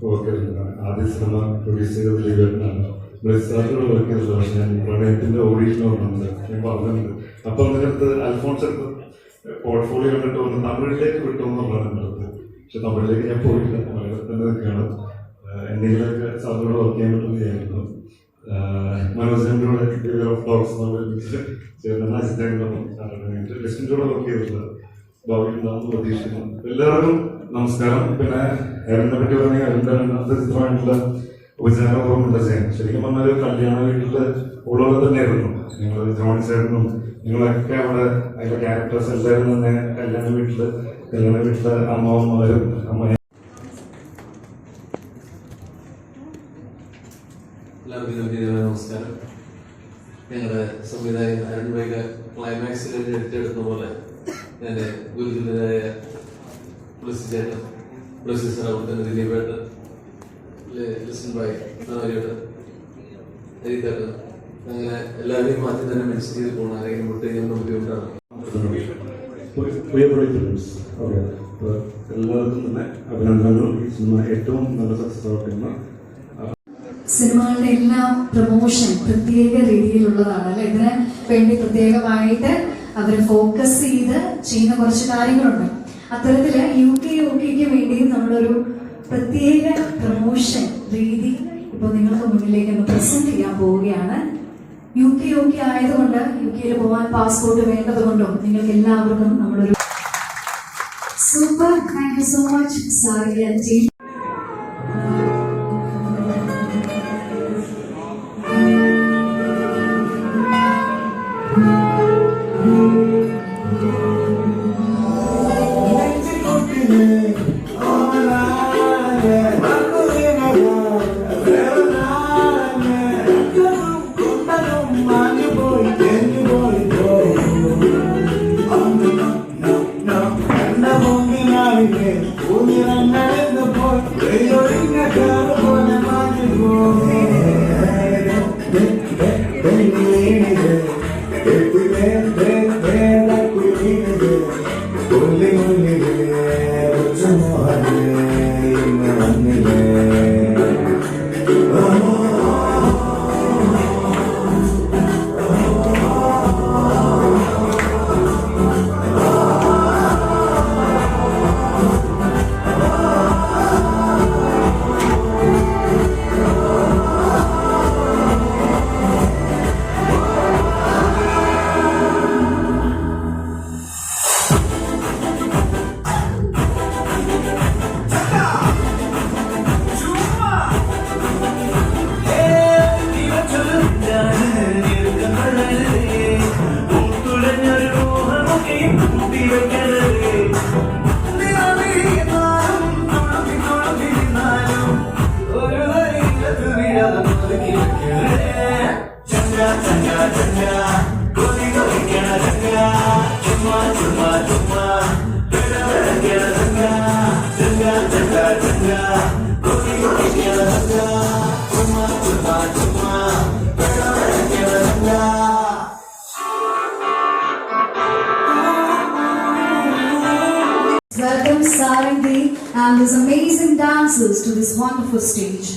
വർക്ക് ചെയ്തിട്ടുണ്ട്. ആദ്യ സിനിമ പ്രൊഡ്യൂസ് ചെയ്തത് ദിലീപേട്ടനാണ്. സാറിനോട് വർക്ക് ചെയ്തത്. പക്ഷെ ഞാൻ പ്രണയത്തിന്റെ ഓഡീഷൻ ഓർമ്മയുണ്ട്, ഞാൻ പറഞ്ഞിട്ടുണ്ട്. അപ്പൊ അതിനടുത്ത് അൽഫോൺസ് എടുത്ത് പോർട്ട്ഫോളിയോ കണ്ടിട്ട് ഒന്ന് തമിഴിലേക്ക് വിട്ടു എന്നുള്ളതാണ് എൻ്റെ അടുത്ത്. പക്ഷെ തമിഴിലേക്ക് ഞാൻ പോയിട്ടില്ല, മലയാളത്തിൽ തന്നെ നിൽക്കുകയാണ്. എന്തെങ്കിലുമൊക്കെ സാറിനോട് വർക്ക് ചെയ്യാൻ പറ്റുമെന്ന് വിചാരിക്കുന്നു. മനോജിന്റെ കൂടെ ചേർന്ന അജിതോടൊപ്പം ലിസ്റ്റിന്റെ കൂടെ വർക്ക് ചെയ്തിട്ടുള്ള ഭാവിയിൽ ഉണ്ടാകുന്ന പ്രതീക്ഷിക്കുന്നു. എല്ലാവർക്കും നമസ്കാരം. പിന്നെ എറിനെ പറ്റി പറഞ്ഞ എറിന്റെ രണ്ടാമത്തെ ചിത്രമായിട്ടുള്ള ഉപചാരപൂർവ്വമുള്ള ചെയ്യാൻ ശരിക്കും പറഞ്ഞാൽ കല്യാണ വീട്ടില് ഉള്ളത് തന്നെയായിരുന്നു. നിങ്ങൾ ജോണി ചേട്ടനും നിങ്ങളൊക്കെ അവിടെ അതിന്റെ ക്യാരക്ടേഴ്സ് എല്ലാവരും തന്നെ കല്യാണ വീട്ടിലെ അമ്മാവന്മാരും അമ്മ. എല്ലാവർക്കും നമസ്കാരം. ഞങ്ങളുടെ സംവിധായകൻ അരുൺ വൈഗ ക്ലൈമാക്സിൽ എടുത്തെടുത്ത പോലെ എൻ്റെ ഗുരുതുല്യരായ ചേട്ടൻ സാർ, അവിടെ തന്നെ ദിലീപേട്ടൻ, ലിസൺ ബൈ മനോജേട്ടൻ, ഹരിതേട്ടൻ, അങ്ങനെ എല്ലാവരെയും മാറ്റി തന്നെ മെൻഷൻ ചെയ്ത് പോകണം. ആരെങ്കിലും വിട്ടുകഴിഞ്ഞാൽ ബുദ്ധിമുട്ടാണ്. എല്ലാവർക്കും തന്നെ അഭിനന്ദനങ്ങൾ. ഈ സിനിമ ഏറ്റവും നല്ല സക്സസ് ആവട്ടെ. സിനിമകളുടെ എല്ലാ പ്രൊമോഷൻ പ്രത്യേക രീതിയിലുള്ളതാണ് അല്ലെ. ഇതിന് വേണ്ടി പ്രത്യേകമായിട്ട് അവർ ഫോക്കസ് ചെയ്ത് ചെയ്യുന്ന കുറച്ച് കാര്യങ്ങളുണ്ട്. അത്തരത്തില് UK വേണ്ടിയും നമ്മളൊരു പ്രത്യേക പ്രൊമോഷൻ രീതി ഇപ്പൊ നിങ്ങൾക്ക് മുന്നിലേക്ക് ഒന്ന് പ്രസന്റ് ചെയ്യാൻ പോവുകയാണ്. UK ആയതുകൊണ്ട് UK പോകാൻ പാസ്പോർട്ട് വേണ്ടതുകൊണ്ടും നിങ്ങൾക്ക് എല്ലാവർക്കും നമ്മളൊരു super. Thank you so much sari and team. Welcome Sarangi and these amazing dancers to this wonderful stage.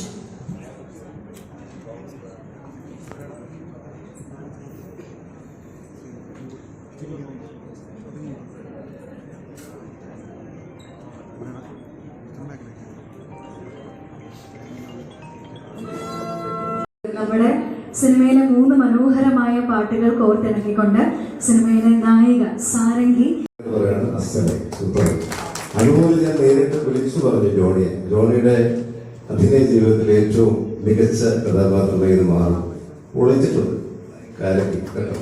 നമ്മുടെ സിനിമയിലെ 3 മനോഹരമായ പാട്ടുകൾ കോർത്തിണക്കിക്കൊണ്ട് സിനിമയിലെ നായിക സാരംഗി. അതുപോലെ ഞാൻ നേരിട്ട് വിളിച്ചു പറഞ്ഞു ജോണിയുടെ അഭിനയ ജീവിതത്തിലെ ഏറ്റവും മികച്ച കഥാപാത്രമായി ഇത് മാറും. ഒളിച്ചിട്ടുണ്ട് കാലക്കി കേട്ടോ.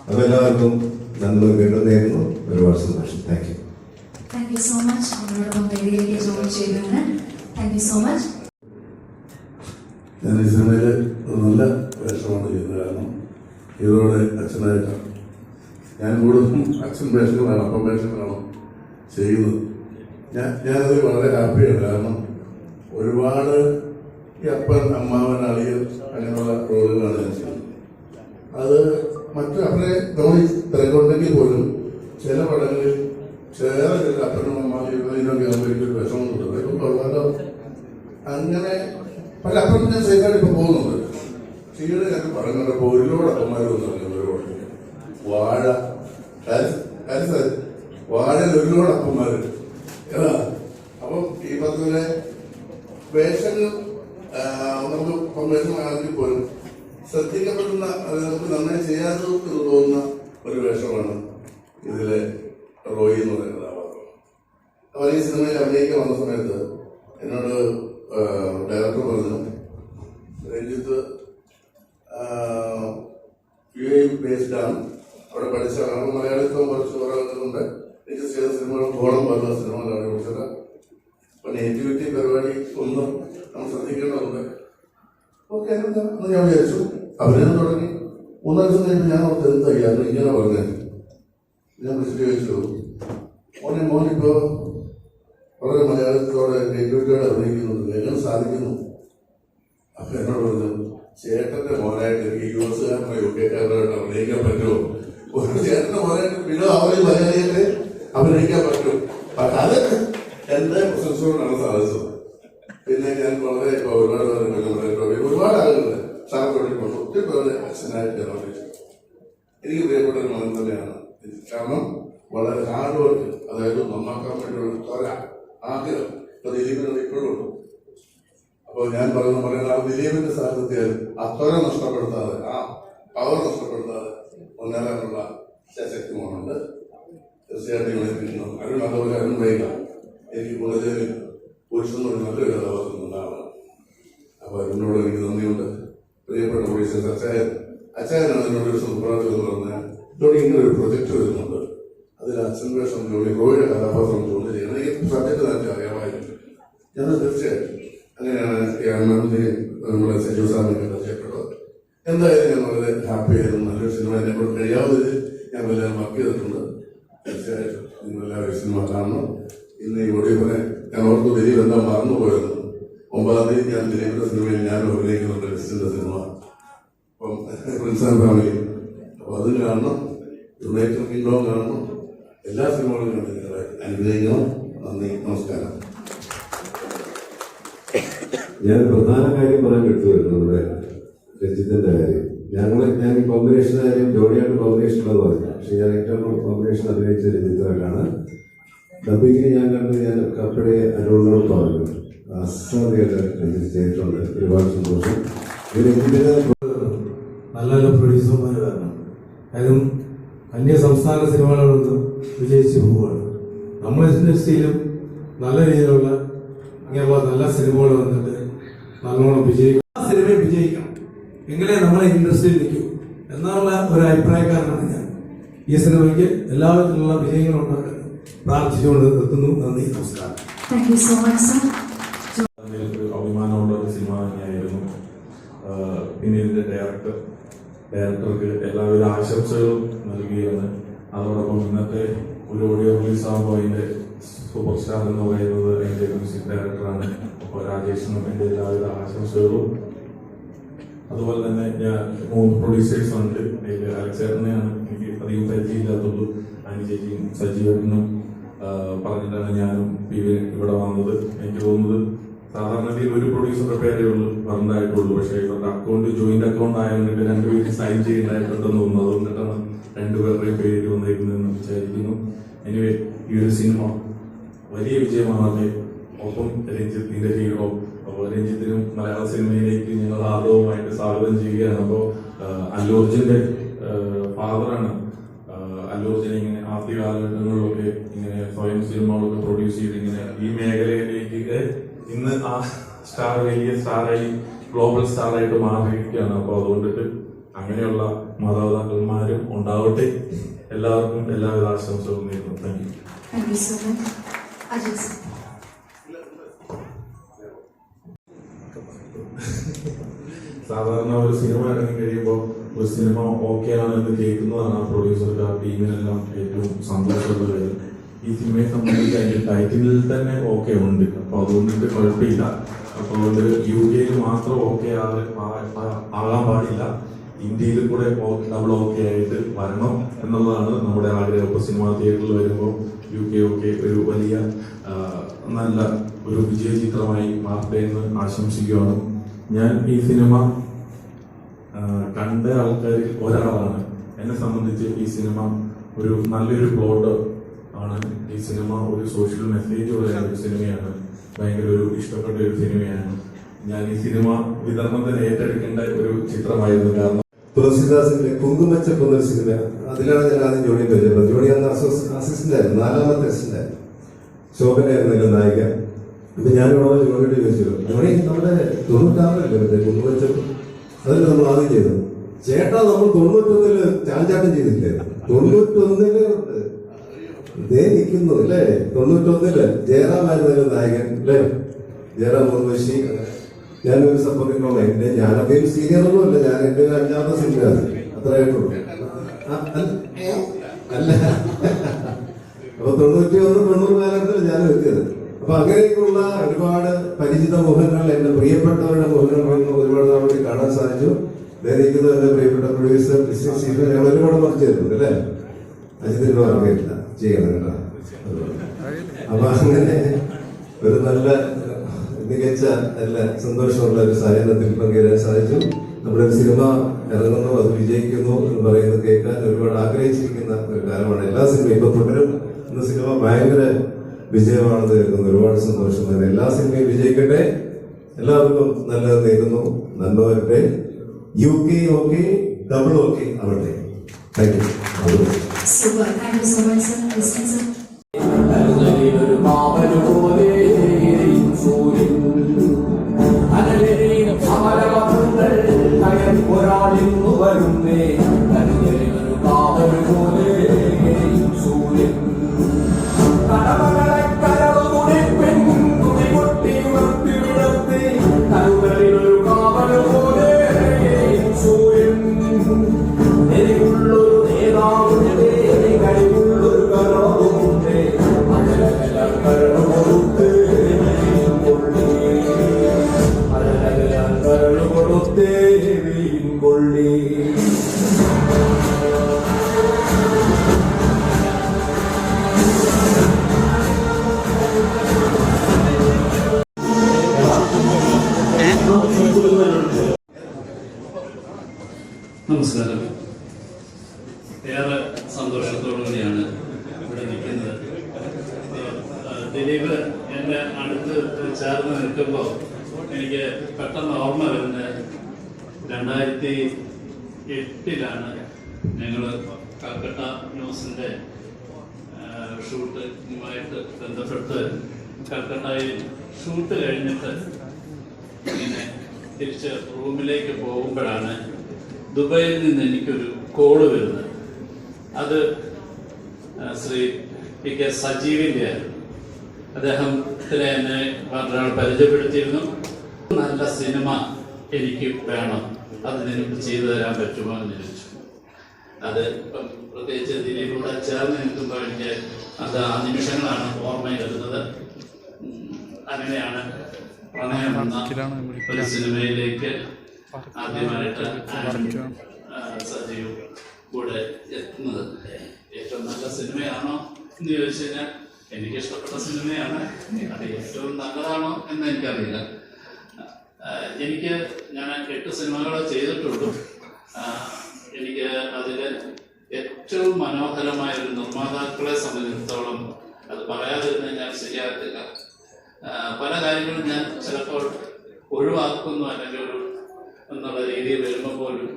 അപ്പൊ എല്ലാവർക്കും നന്ദി വീണ്ടും നേരുന്നു. ഒരുപാട് സന്തോഷം. Thank you. Thank you so much. നമ്മളോടൊപ്പം വേദിയിലേക്ക് ജോയിൻ ചെയ്തതിന് താങ്ക് യു സോ മച്ച്. ഞാൻ ഈ സിനിമയിൽ നല്ല വേഷമാണ് ചെയ്യുന്നത്. കാരണം ഇവരോട് അച്ഛനായിട്ടാണ് ഞാൻ കൂടുതലും അച്ഛൻ വേഷങ്ങളാണ്, അപ്പം വേഷങ്ങളാണ് ചെയ്യുന്നത്. ഞാനത് വളരെ ഹാപ്പിയാണ്. കാരണം ഒരുപാട് ഈ അപ്പൻ, അമ്മാവൻ, അളിയൻ അങ്ങനെയുള്ള റോളുകളാണ് ഞാൻ ചെയ്യുന്നത്. അത് മറ്റു അപ്പനെ തോന്നി തിരക്കുണ്ടെങ്കിൽ പോലും ചില പടങ്ങളിൽ ചേറെ അപ്പനും അമ്മാവിനൊക്കെ ആകുമ്പോൾ എനിക്കൊരു വിഷമം കിട്ടുന്നത്. ഇപ്പം കൊള്ളാലോ അങ്ങനെ പല അപ്പം ഞാൻ സേഫായിട്ട് ഇപ്പം പോകുന്നുണ്ട്. ചീട് ഞാൻ പടം കണ്ടപ്പോൾ ഒരുപാട് അപ്പന്മാർ വന്നു. ഒരുപാട് വാഴ ഒരുപാട് അപ്പന്മാർ അപ്പം ഈ പറഞ്ഞ വേഷങ്ങൾ നമുക്ക് കോമ്പിനേഷൻ ആണെങ്കിൽ പോലും ശ്രദ്ധിക്കപ്പെടുന്ന നമുക്ക് നന്നായി ചെയ്യാതെ തോന്നുന്ന ഒരു വേഷമാണ് ഇതിലെ റോയി എന്ന് പറയുന്ന കഥാപാത്രം. അവർ ഈ സിനിമയിൽ അഭിനയിക്കാൻ വന്ന സമയത്ത് എന്നോട് ഡയറക്ടർ പറഞ്ഞു, രഞ്ജിത്ത് യു എ ബേസ്ഡ് ആണ്, അവിടെ പഠിച്ചതാണ്, മലയാളിത്വം കുറച്ച് കുറവുണ്ട്, എനിക്ക് ചെയ്ത സിനിമകൾ ഗോളം പറഞ്ഞ സിനിമകളാണ് പഠിച്ചത്. അപ്പോൾ നേറ്റിവിറ്റി പരിപാടി ഒന്നും നമ്മൾ ശ്രദ്ധിക്കേണ്ടതുണ്ട്. ഓക്കെ എന്ന് ഞാൻ വിചാരിച്ചു. അഭിനയം തുടങ്ങി 3 ദിവസം കഴിഞ്ഞ് ഞാൻ ഓർത്ത് എന്താ ഇങ്ങനെ പറഞ്ഞത്. ഞാൻ വിളിച്ചിട്ട് ചോദിച്ചു, മോനിപ്പോ വളരെ മലയാളത്തോടെ നേറ്റിവിറ്റിയോടെ അഭിനയിക്കുന്നുണ്ട്, എങ്ങനെ സാധിക്കുന്നു? അപ്പൊ എന്നോട് പറഞ്ഞു, ചേട്ടന്റെ മോനായിട്ട് എനിക്ക് US-കാരനോ UK-കാരനായിട്ട് അഭിനയിക്കാൻ പറ്റുമോ? ഒരു ചേട്ടന്റെ മോനായിട്ട് പിന്നെ അവരെ മലയാളിയായിട്ട് അഭിനയിക്കാൻ പറ്റും. അത് എന്റെ പ്രശംസയോടാണ് സാധിച്ചത്. പിന്നെ ഞാൻ വളരെ ഒരുപാട് ആളുകളുണ്ട് സാറിനോട് ഒത്തിരി പേരുടെ അച്ഛനായിട്ട് ഞാൻ അഭിനയിച്ചു. എനിക്ക് പ്രിയപ്പെട്ട ഒരു മകൻ തന്നെയാണ്. കാരണം വളരെ ഹാർഡ് വർക്ക്, അതായത് നന്നാക്കാൻ വേണ്ടിയുള്ള ആഗ്രഹം ദിലീപിനോട് ഇപ്പോഴും ഉണ്ട്. അപ്പോൾ ഞാൻ പറയുന്ന ആ ദിലീപിന്റെ സാഹിത്യത്തിൽ അത്വര നഷ്ടപ്പെടുത്താതെ, ആ പവർ നഷ്ടപ്പെടുത്താതെ മുന്നേറാനുള്ള ശക്തി മോനുണ്ട്. തീർച്ചയായിട്ടും അരുൺ, അതുപോലെ അരുൺ വൈക എനിക്ക് കൂടുതൽ പുരുഷനോട് നല്ലൊരു കഥാപാത്രം ഉണ്ടാവണം. അപ്പോൾ അരുണിനോട് എനിക്ക് നന്ദിയുണ്ട്. പ്രിയപ്പെട്ട പോലീസ് അച്ചായനാണ് എന്നോട് ഒരു സുപ്രാർത്ഥന എന്ന് പറഞ്ഞാൽ ഇതോടെ ഇങ്ങനെ ഒരു പ്രൊജക്ട് വരുന്നുണ്ട്, അതിൽ അച്ഛൻ വേഷം ജോലി റോയുടെ കഥാപാത്രം ജോലി ചെയ്യണം. എനിക്ക് സബ്ജക്ട് തന്നെ അറിയാമായിരുന്നു. ഞാൻ തീർച്ചയായിട്ടും അങ്ങനെയാണ് നമ്മുടെ സജീവ് സാറിനെ പരിചയപ്പെട്ടത്. എന്തായാലും ഞാൻ വളരെ ഹാപ്പി ആയിരുന്നു. നല്ലൊരു സിനിമ എന്നെ കൊണ്ട് കഴിയാവുന്നതിൽ ഞാൻ എല്ലാം വർക്ക് ചെയ്തിട്ടുണ്ട്. തീർച്ചയായിട്ടും നിങ്ങളെല്ലാവരും സിനിമ കാണണം. ഇന്ന് ഈ ഒടിയപ്പനെ ഞാൻ ഓർത്തു ദിലീപ് എന്താ മറന്നുപോയത്. 9-ാം തീയതി ഞാൻ ദിലീപിന്റെ സിനിമയിൽ ഞാൻ അഭിനയിക്കുന്നുണ്ട്, ലിസ്റ്റിന്റെ സിനിമ. അപ്പം പ്രിൻസ് ആൻഡ് ഫാമിലി, അപ്പൊ അതും കാണണം, യുണൈറ്റഡ് കിങ്ഡം കാണണം, എല്ലാ സിനിമകളും കണ്ട് നിങ്ങളെ അനുഗ്രഹിക്കണം. നന്ദി, നമസ്കാരം. ഞാൻ പ്രധാന കാര്യം പറയാൻ കിട്ടുമായിരുന്നു നമ്മുടെ രഞ്ജിത്തിന്റെ കാര്യം. ഞാൻ ഈ കോമ്പിനേഷൻ കാര്യം ജോഡിയായിട്ട് കോമ്പിനേഷൻ ഉള്ളത് പറഞ്ഞു. പക്ഷെ ഞാൻ ഏറ്റവും കോമ്പിനേഷൻ അഭിനയിച്ച രഞ്ജിത്തായിട്ടാണ്. ഡബിങ്ങിന് ഞാൻ കണ്ടത് ഞാൻ കപ്പടെ അരുളിനോട് പറഞ്ഞു, അസാധ്യമായിട്ട് രഞ്ജിത്ത് ചെയ്തിട്ടുണ്ട്. ഒരുപാട് സന്തോഷം. നല്ല നല്ല പ്രൊഡ്യൂസർമാർ കാരണം അതും അന്യ സംസ്ഥാന സിനിമകളൊന്നും വിജയിച്ചു പോവുകയാണ്. നമ്മുടെ ഇൻഡസ്ട്രിയിലും നല്ല രീതിയിലുള്ള ഇങ്ങനെയുള്ള നല്ല സിനിമകൾ വന്നിട്ട് നല്ലോണം വിജയിക്കും. ആ സിനിമയെ വിജയിക്കണം, എങ്കിലേ നമ്മളെ ഇൻഡസ്ട്രിയിൽ നിൽക്കും എന്നുള്ള ഒരു അഭിപ്രായക്കാരനാണ് ഞാൻ. ഈ സിനിമയ്ക്ക് എല്ലാവിധത്തിലുള്ള വിജയങ്ങൾ ഉണ്ടാക്കാൻ പ്രാർത്ഥിച്ചുകൊണ്ട് നിർത്തുന്നു. നന്ദി, നമസ്കാരം. ഒരു അഭിമാനമുള്ള ഒരു സിനിമ തന്നെയായിരുന്നു. പിന്നെ ഇതിന്റെ ഡയറക്ടർക്ക് എല്ലാവിധ ആശംസകളും നൽകുകയാണ്. അതോടൊപ്പം ഇന്നത്തെ ഒരു ഓഡിയോ റിലീസ് ആകുമ്പോൾ അതിന്റെ സൂപ്പർ സ്റ്റാർ എന്ന് പറയുന്നത് അതിന്റെ മ്യൂസിക് ഡയറക്ടറാണ്. അപ്പോൾ രാജേഷിനും എൻ്റെ എല്ലാവിധ ആശംസകളും. അതുപോലെ തന്നെ ഞാൻ 3 പ്രൊഡ്യൂസേഴ്സ് ഉണ്ട്. അതിൽ അലക്സേട്ടനെയാണ് എനിക്ക് അധികം പരിചയമില്ലാത്തുള്ളൂ. അതിന് ചേച്ചിയും സജീവനും പറഞ്ഞിട്ടാണ് ഞാനും ഇവിടെ വന്നത്. എനിക്ക് തോന്നുന്നത് സാധാരണയിൽ ഒരു പ്രൊഡ്യൂസറുടെ പേരേ ഉള്ളൂ പറഞ്ഞതായിട്ടുള്ളൂ. പക്ഷേ ഇവരുടെ അക്കൗണ്ട് ജോയിന്റ് അക്കൗണ്ട് ആയതുകൊണ്ട് 2 പേര് സൈൻ ചെയ്യേണ്ടതായിട്ടുണ്ടെന്ന് തോന്നുന്നു. അതുകൊണ്ടിട്ടാണ് 2 പേരുടെയും പേര് വന്നിരുന്നതെന്ന് വിചാരിക്കുന്നു. എനിവേ, ഈ ഒരു സിനിമ വലിയ വിജയമാണ്. ഒപ്പം രഞ്ജിത്തിന്റെ ഹീറോ, അപ്പോൾ രഞ്ജിത്തിനും മലയാള സിനിമയിലേക്ക് ഞങ്ങൾ ആദരവുമായിട്ട് സ്വാഗതം ചെയ്യുകയാണ്. അപ്പോൾ അല്ലു അർജുന്റെ ഫാദറാണ്. അല്ലു അർജുൻ ഇങ്ങനെ ആദ്യ കാലഘട്ടങ്ങളിലൊക്കെ ഇങ്ങനെ സ്വയം സിനിമകളൊക്കെ പ്രൊഡ്യൂസ് ചെയ്ത് ഇങ്ങനെ ഈ മേഖലയിലേക്ക് ഇന്ന് ആ സ്റ്റാർ വലിയ സ്റ്റാറായി ഗ്ലോബൽ സ്റ്റാറായിട്ട് മാറിയിരിക്കുകയാണ്. അപ്പോൾ അതുകൊണ്ടിട്ട് അങ്ങനെയുള്ള മാതാപിതാക്കന്മാരും ഉണ്ടാവട്ടെ. എല്ലാവർക്കും എല്ലാവിധ ആശംസകളും നേരുന്നു. Thank you. സാധാരണ ഒരു സിനിമ ഇറങ്ങി കഴിയുമ്പോൾ ഒരു സിനിമ ഓക്കെ ആണെന്ന് കേൾക്കുന്നതാണ് ആ പ്രൊഡ്യൂസർക്ക്, ആ ടീമിനെല്ലാം ഏറ്റവും സന്തോഷമുള്ള കാര്യം. ഈ സിനിമയെ സംബന്ധിച്ച് അതിന്റെ ടൈറ്റിലിൽ തന്നെ ഓക്കെ ഉണ്ട്. അപ്പൊ അതുകൊണ്ടിട്ട് കുഴപ്പമില്ല. അപ്പോൾ UK മാത്രം ഓക്കെ ആകാൻ പാടില്ല, ഇന്ത്യയിൽ കൂടെ ഡബിൾ ഓക്കെ ആയിട്ട് വരണം എന്നുള്ളതാണ് നമ്മുടെ ആഗ്രഹം. ഇപ്പോൾ സിനിമാ തിയേറ്ററിൽ വരുമ്പോൾ UK ഒരു വലിയ നല്ല ഒരു വിജയചിത്രമായി മാറട്ടെ എന്ന് ആശംസിക്കുകയാണ്. ഞാൻ ഈ സിനിമ കണ്ട ആൾക്കാരിൽ ഒരാളാണ്. എന്നെ സംബന്ധിച്ച് ഈ സിനിമ ഒരു നല്ലൊരു പ്ലോട്ട് ആണ്. ഈ സിനിമ സിനിമ ഒരു സോഷ്യൽ മെസ്സേജ് പറയുന്ന ഒരു സിനിമയാണ്. ഭയങ്കര ഒരു ഇഷ്ടപ്പെട്ട ഒരു സിനിമയാണ്. ഞാൻ ഈ സിനിമ വിതരണത്തിന് ഏറ്റെടുക്കേണ്ട ഒരു ചിത്രമായിരുന്നു. കാരണം തുളസിദാസിന്റെ കുങ്കുമച്ചപ്പ് എന്നൊരു സിനിമ, അതിലാണ് ഞാൻ ആദ്യം ജോണി പരിചയപ്പെട്ടത്. ജോണി അന്ന് അസിസ്റ്റന്റ് ആയിരുന്നു, 4ാമത്തെ അസിസ്റ്റന്റ് ആയിരുന്നു. ശോഭനയായിരുന്നല്ലോ നായിക. ഇപ്പൊ ഞാനിവിടെ ജോണിയോട് ചോദിച്ചു, ജോണി നമ്മുടെ 96 മറ്റേ കുങ്കുമച്ചപ്പ്, അതല്ലേ നമ്മൾ ആദ്യം ചെയ്തത്. ചേട്ടാ നമ്മൾ 91 ചാഞ്ചാട്ടം ചെയ്തില്ലേ? 91 ഇതേ നിൽക്കുന്നു അല്ലേ? 91 ജയറാമായിരുന്നല്ലോ നായകൻ അല്ലേ? ജയറാം മുർവശി. ഞാനൊരു സപ്പോർട്ടിംഗ് എന്റെ ഞാനധികം സീനിയറൊന്നും അല്ല, ഞാൻ എന്റെ 5ാമത്തെ സിനിമയാണ്, അത്രയായിട്ടുള്ളൂ. അല്ല അപ്പൊ 91-90 കാലഘട്ടത്തിൽ ഞാൻ എത്തിയത്. അപ്പൊ അങ്ങനെയൊക്കെയുള്ള ഒരുപാട് പരിചിത മുഖങ്ങൾ, എന്റെ പ്രിയപ്പെട്ടവരുടെ മുഖങ്ങൾ ഒരുപാട് നാളെ കാണാൻ സാധിച്ചു. ധരിക്കുന്നത് എന്റെ പ്രിയപ്പെട്ട പ്രൊഡ്യൂസർ ഞങ്ങൾ ഒരുപാട് വർക്ക് ചെയ്തിട്ടുണ്ട് അല്ലേ? അജിത്തിനോട് അറിയില്ല ചെയ്യണം കേട്ടോ. അപ്പൊ അങ്ങനെ ഒരു നല്ല മികച്ച നല്ല സന്തോഷമുള്ള ഒരു സായാഹ്നത്തിൽ പങ്കുചേരാൻ സാധിച്ചു. നമ്മുടെ ഒരു സിനിമ ഇറങ്ങുന്നു, അത് വിജയിക്കുന്നു എന്ന് പറയുന്നത് കേൾക്കാൻ ഒരുപാട് ആഗ്രഹിച്ചിരിക്കുന്ന ഒരു കാലമാണ്. എല്ലാ സിനിമയും ഇപ്പൊ തുടരും എന്ന സിനിമ ഭയങ്കര വിജയമാണെന്ന് കേൾക്കുന്നു. ഒരുപാട് സന്തോഷം. എല്ലാ സിനിമയും വിജയിക്കട്ടെ, എല്ലാവർക്കും നല്ലത് നേരുന്നു. നന്മ വരട്ടെ. UK ഓക്കെ, ഡബിൾ ഓക്കെ ആവട്ടെ. Thank you. Super. Thank you so much, sir. Listen, sir. നമസ്കാരം. ഏറെ സന്തോഷത്തോടുകൂടിയാണ് ഇവിടെ നിൽക്കുന്നത്. ദിലീപ് എൻ്റെ അടുത്ത് ചേർന്ന് നിൽക്കുമ്പോൾ എനിക്ക് പെട്ടെന്ന് ഓർമ്മ വരുന്നത് 2008 ഞങ്ങൾ കൽക്കട്ട ന്യൂസിൻ്റെ ഷൂട്ടുമായിട്ട് ബന്ധപ്പെട്ട് കൽക്കട്ടയിൽ ഷൂട്ട് കഴിഞ്ഞിട്ട് ഇങ്ങനെ തിരിച്ച് റൂമിലേക്ക് പോകുമ്പോഴാണ് ദുബൈയിൽ നിന്ന് എനിക്കൊരു കോള് വരുന്നത്. അത് ശ്രീ PK സജീവിൻ്റെ ആയിരുന്നു. അദ്ദേഹത്തിനെ എന്നെ ഒരാൾ പരിചയപ്പെടുത്തിയിരുന്നു. നല്ല സിനിമ എനിക്ക് വേണം, അത് നിനക്ക് ചെയ്തു തരാൻ പറ്റുമോ എന്ന് ചോദിച്ചു. അത് പ്രത്യേകിച്ച് ദിലീപിലൂടെ ചേർന്ന് നിൽക്കുമ്പോൾ എനിക്ക് അത് ആ നിമിഷങ്ങളാണ് ഓർമ്മയിൽ വരുന്നത്. അങ്ങനെയാണ് പ്രണയം എന്ന ഒരു സിനിമയിലേക്ക് ആദ്യമായിട്ട് സജീവ് കൂടെ എത്തുന്നത്. ഏറ്റവും നല്ല സിനിമയാണോ എന്ന് ചോദിച്ചു കഴിഞ്ഞാൽ എനിക്ക് ഇഷ്ടപ്പെട്ട സിനിമയാണ്. അത് ഏറ്റവും നല്ലതാണോ എന്ന് എനിക്കറിയില്ല. ഞാൻ 8 സിനിമകൾ ചെയ്തിട്ടുള്ളൂ. എനിക്ക് അതിൽ ഏറ്റവും മനോഹരമായ ഒരു നിർമ്മാതാക്കളെ സംബന്ധിച്ചിടത്തോളം അത് പറയാതിരുന്ന ഞാൻ ശരിയാകത്തില്ല. പല കാര്യങ്ങളും ഞാൻ ചിലപ്പോൾ ഒഴിവാക്കുന്നു, അല്ലെങ്കിൽ ഒരു എന്നുള്ള രീതിയിൽ വരുമ്പോൾ പോലും